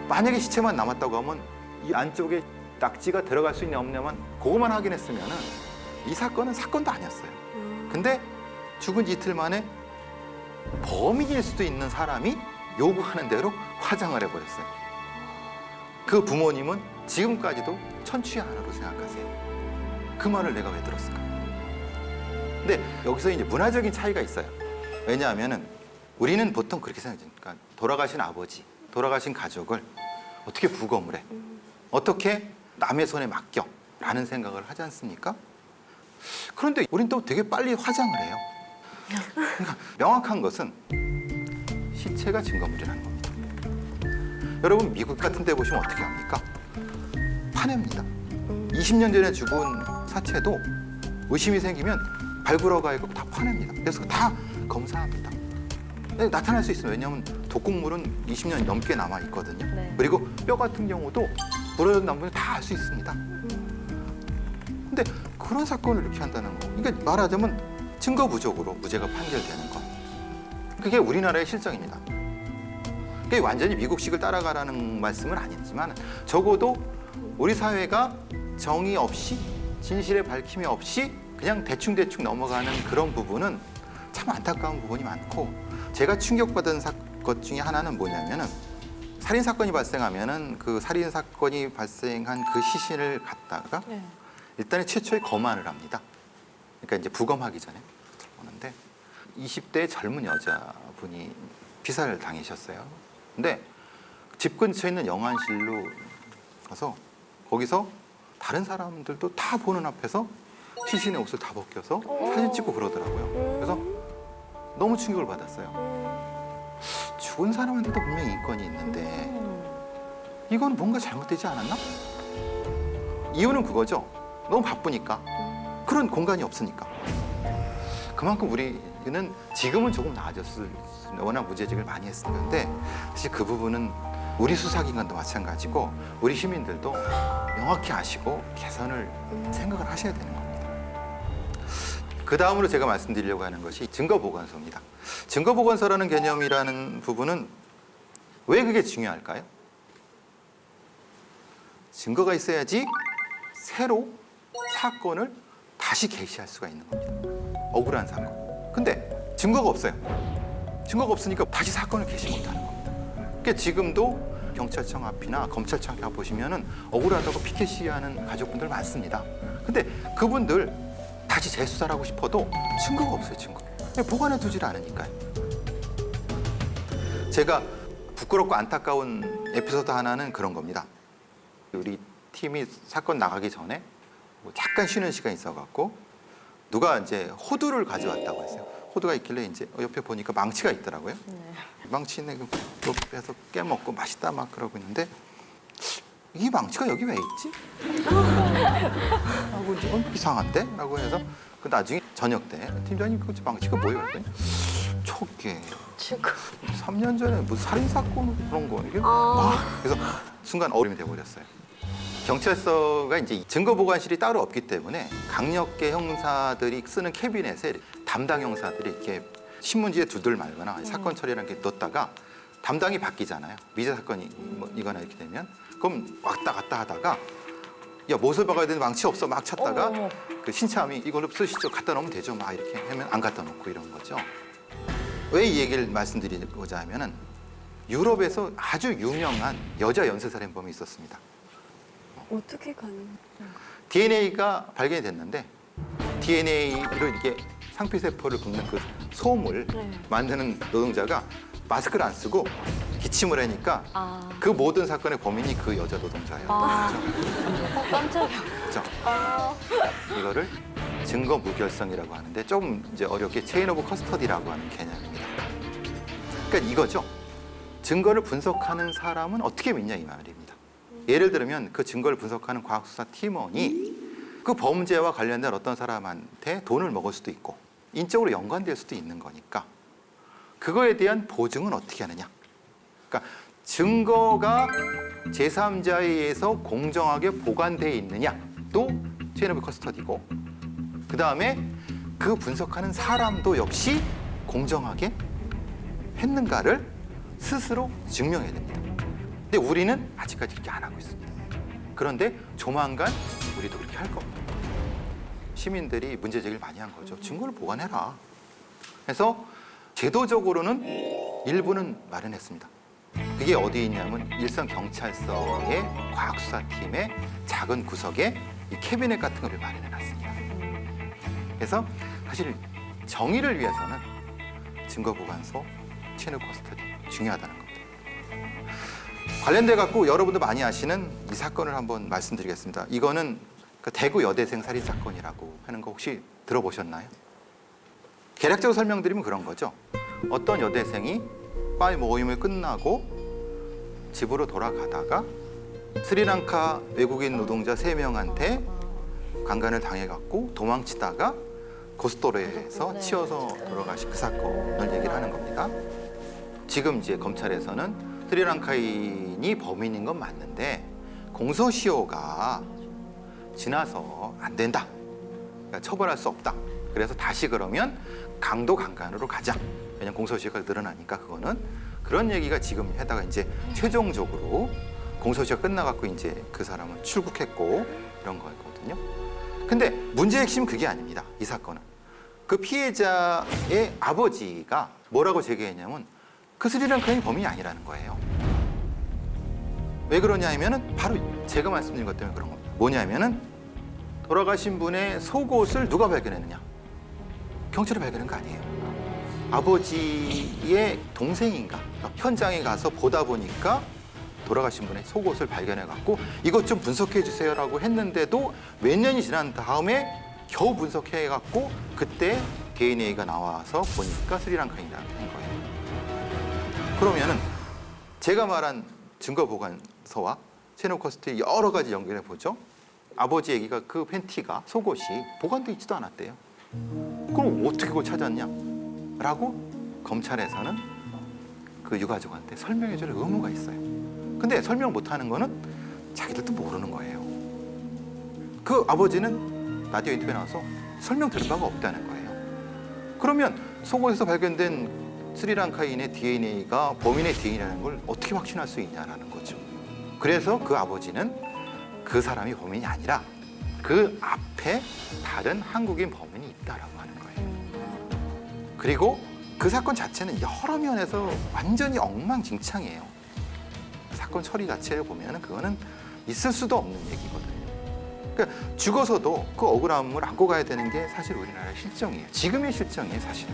만약에 시체만 남았다고 하면 이 안쪽에 낙지가 들어갈 수 있냐 없냐만 그것만 확인했으면은 이 사건은 사건도 아니었어요. 근데 죽은 이틀 만에 범인일 수도 있는 사람이 요구하는 대로 화장을 해버렸어요. 그 부모님은 지금까지도 천추의 하나로 생각하세요. 그 말을 내가 왜 들었을까? 근데 여기서 이제 문화적인 차이가 있어요. 왜냐하면은 우리는 보통 그렇게 생각해요. 그러니까 돌아가신 아버지, 돌아가신 가족을 어떻게 부검을 해? 어떻게 남의 손에 맡겨? 라는 생각을 하지 않습니까? 그런데 우린 또 되게 빨리 화장을 해요. 그러니까 명확한 것은 시체가 증거물이라는 겁니다. 여러분 미국 같은 데 보시면 어떻게 합니까? 파냅니다. 20년 전에 죽은 사체도 의심이 생기면 발굴어 가지고 다 파냅니다. 그래서 다 검사합니다. 네, 나타날 수 있어요. 왜냐하면 독극물은 20년 넘게 남아 있거든요. 네. 그리고 뼈 같은 경우도 부러진 나무는 다 알 수 있습니다. 근데 그런 사건을 이렇게 한다는 거. 그러니까 말하자면 증거 부족으로 무죄가 판결되는 것. 그게 우리나라의 실정입니다. 그게 완전히 미국식을 따라가라는 말씀은 아니지만 적어도 우리 사회가 정의 없이 진실의 밝힘이 없이 그냥 대충대충 넘어가는 그런 부분은 참 안타까운 부분이 많고 제가 충격받은 것 중에 하나는 뭐냐면은 살인 사건이 발생하면은 그 살인 사건이 발생한 그 시신을 갖다가 네. 일단은 최초에 검안을 합니다. 그러니까 이제 부검하기 전에 들어보는데 20대 젊은 여자분이 피살을 당하셨어요. 근데 집 근처에 있는 영안실로 가서 거기서 다른 사람들도 다 보는 앞에서 시신의 옷을 다 벗겨서 사진 찍고 그러더라고요. 그래서 너무 충격을 받았어요. 죽은 사람한테도 분명히 인권이 있는데 이건 뭔가 잘못되지 않았나? 이유는 그거죠. 너무 바쁘니까. 그런 공간이 없으니까. 그만큼 우리는 지금은 조금 나아졌을 워낙 무죄직을 많이 했었는데 사실 그 부분은 우리 수사기관도 마찬가지고 우리 시민들도 명확히 아시고 개선을 생각을 하셔야 되는 겁니다. 그 다음으로 제가 말씀드리려고 하는 것이 증거보관소입니다. 증거보관소라는 개념이라는 부분은 왜 그게 중요할까요? 증거가 있어야지 새로 사건을 다시 개시할 수가 있는 겁니다. 억울한 사건. 근데 증거가 없어요. 증거가 없으니까 다시 사건을 개시 못하는 겁니다. 그러니까 지금도 경찰청 앞이나 검찰청 앞 보시면은 억울하다고 피켓 시위하는 가족분들 많습니다. 근데 그분들 다시 재수사를 하고 싶어도 증거가 없어요, 증거. 보관해 두질 않으니까요. 제가 부끄럽고 안타까운 에피소드 하나는 그런 겁니다. 우리 팀이 사건 나가기 전에 잠깐 쉬는 시간이 있어갖고 누가 이제 호두를 가져왔다고 했어요. 코드가 있길래 이제 옆에 보니까 망치가 있더라고요. 망치 있네. 그 빼서 깨먹고 맛있다 막 그러고 있는데 이 망치가 여기 왜 있지? 하고 이제 이상한데? 라고 해서 그 나중에 저녁 때 팀장님 그 망치가 뭐예요? 그랬더니 초계 3년 전에 무슨 살인사건 그런 거 이게 그래서 순간 얼음이 돼버렸어요. 경찰서가 이제 증거보관실이 따로 없기 때문에 강력계 형사들이 쓰는 캐비넷에 담당 형사들이 이렇게 신문지에 두들 말거나 사건 처리라는 게 넣었다가 담당이 바뀌잖아요. 미제 사건이 뭐 이거나 이렇게 되면 그럼 왔다 갔다 하다가 야 못을 박아야 되는 망치 없어 막 찾다가 그 신참이 이걸로 쓰시죠 갖다 놓으면 되죠 막 이렇게 하면 안 갖다 놓고 이런 거죠. 왜 이 얘기를 말씀드리고자 하면은 유럽에서 아주 유명한 여자 연쇄살인범이 있었습니다. 어떻게 가능해요? DNA가 발견이 됐는데 DNA로 이렇게 상피세포를 긁는 그 솜을 만드는 노동자가 마스크를 안 쓰고 기침을 하니까 그 모든 사건의 범인이 그 여자 노동자예요. 깜짝이야. 그렇죠? 이거를 증거 무결성이라고 하는데 좀 이제 어렵게 체인 오브 커스터디라고 하는 개념입니다. 그러니까 이거죠. 증거를 분석하는 사람은 어떻게 믿냐 이 말입니다. 예를 들면 그 증거를 분석하는 과학수사 팀원이 그 범죄와 관련된 어떤 사람한테 돈을 먹을 수도 있고 인적으로 연관될 수도 있는 거니까 그거에 대한 보증은 어떻게 하느냐. 그러니까 증거가 제3자에 의해서 공정하게 보관되어 있느냐도 체인 오브 커스터디고 그다음에 그 분석하는 사람도 역시 공정하게 했는가를 스스로 증명해야 됩니다. 근데 우리는 아직까지 그렇게 안 하고 있습니다. 그런데 조만간 우리도 그렇게 할 겁니다. 시민들이 문제 제기를 많이 한 거죠. 증거를 보관해라. 그래서 제도적으로는 일부는 마련했습니다. 그게 어디에 있냐면 일선경찰서의 과학수사팀의 작은 구석에 이 캐비넷 같은 걸 마련해놨습니다. 그래서 사실 정의를 위해서는 증거보관소, 체인 오브 커스터디 중요하다는 겁니다. 관련돼 갖고 여러분도 많이 아시는 이 사건을 한번 말씀드리겠습니다. 이거는 그 대구 여대생 살인 사건이라고 하는 거 혹시 들어보셨나요? 개략적으로 설명드리면 그런 거죠. 어떤 여대생이 바 모임을 끝나고 집으로 돌아가다가 스리랑카 외국인 노동자 3명한테 강간을 당해갖고 도망치다가 고속도로에서 치여서 돌아가신 그 사건을 얘기를 하는 겁니다. 지금 이제 검찰에서는 스리랑카인이 범인인 건 맞는데 공소시효가 지나서 안 된다. 그러니까 처벌할 수 없다. 그래서 다시 그러면 강도 강간으로 가자. 왜냐면 공소시효가 늘어나니까 그거는 그런 얘기가 지금 해다가 이제 최종적으로 공소시효가 끝나갖고 이제 그 사람은 출국했고 이런 거였거든요. 근데 문제의 핵심은 그게 아닙니다. 이 사건은. 그 피해자의 아버지가 뭐라고 제기했냐면 그 스리랑카인이 범인이 아니라는 거예요. 왜 그러냐 하면은 바로 제가 말씀드린 것 때문에 그런 겁니다. 뭐냐 하면은 돌아가신 분의 속옷을 누가 발견했느냐? 경찰이 발견한 거 아니에요. 아버지의 동생인가? 현장에 가서 보다 보니까 돌아가신 분의 속옷을 발견해갖고 이것 좀 분석해 주세요라고 했는데도 몇 년이 지난 다음에 겨우 분석해갖고 그때 DNA가 나와서 보니까 스리랑카인이라는 거예요. 그러면은 제가 말한 증거보관서와 체인 오브 커스터디 여러 가지 연결해 보죠. 아버지 얘기가 그 팬티가 속옷이 보관돼 있지도 않았대요. 그럼 어떻게 그걸 찾았냐? 라고 검찰에서는 그 유가족한테 설명해 줄 의무가 있어요. 근데 설명 못하는 거는 자기들도 모르는 거예요. 그 아버지는 라디오 인터뷰에 나와서 설명 들은 바가 없다는 거예요. 그러면 속옷에서 발견된 스리랑카인의 DNA가 범인의 DNA라는 걸 어떻게 확신할 수 있냐라는 거죠. 그래서 그 아버지는 그 사람이 범인이 아니라 그 앞에 다른 한국인 범인이 있다라고 하는 거예요. 그리고 그 사건 자체는 여러 면에서 완전히 엉망진창이에요. 사건 처리 자체를 보면은 그거는 있을 수도 없는 얘기거든요. 그러니까 죽어서도 그 억울함을 안고 가야 되는 게 사실 우리나라의 실정이에요. 지금의 실정이에요, 사실은.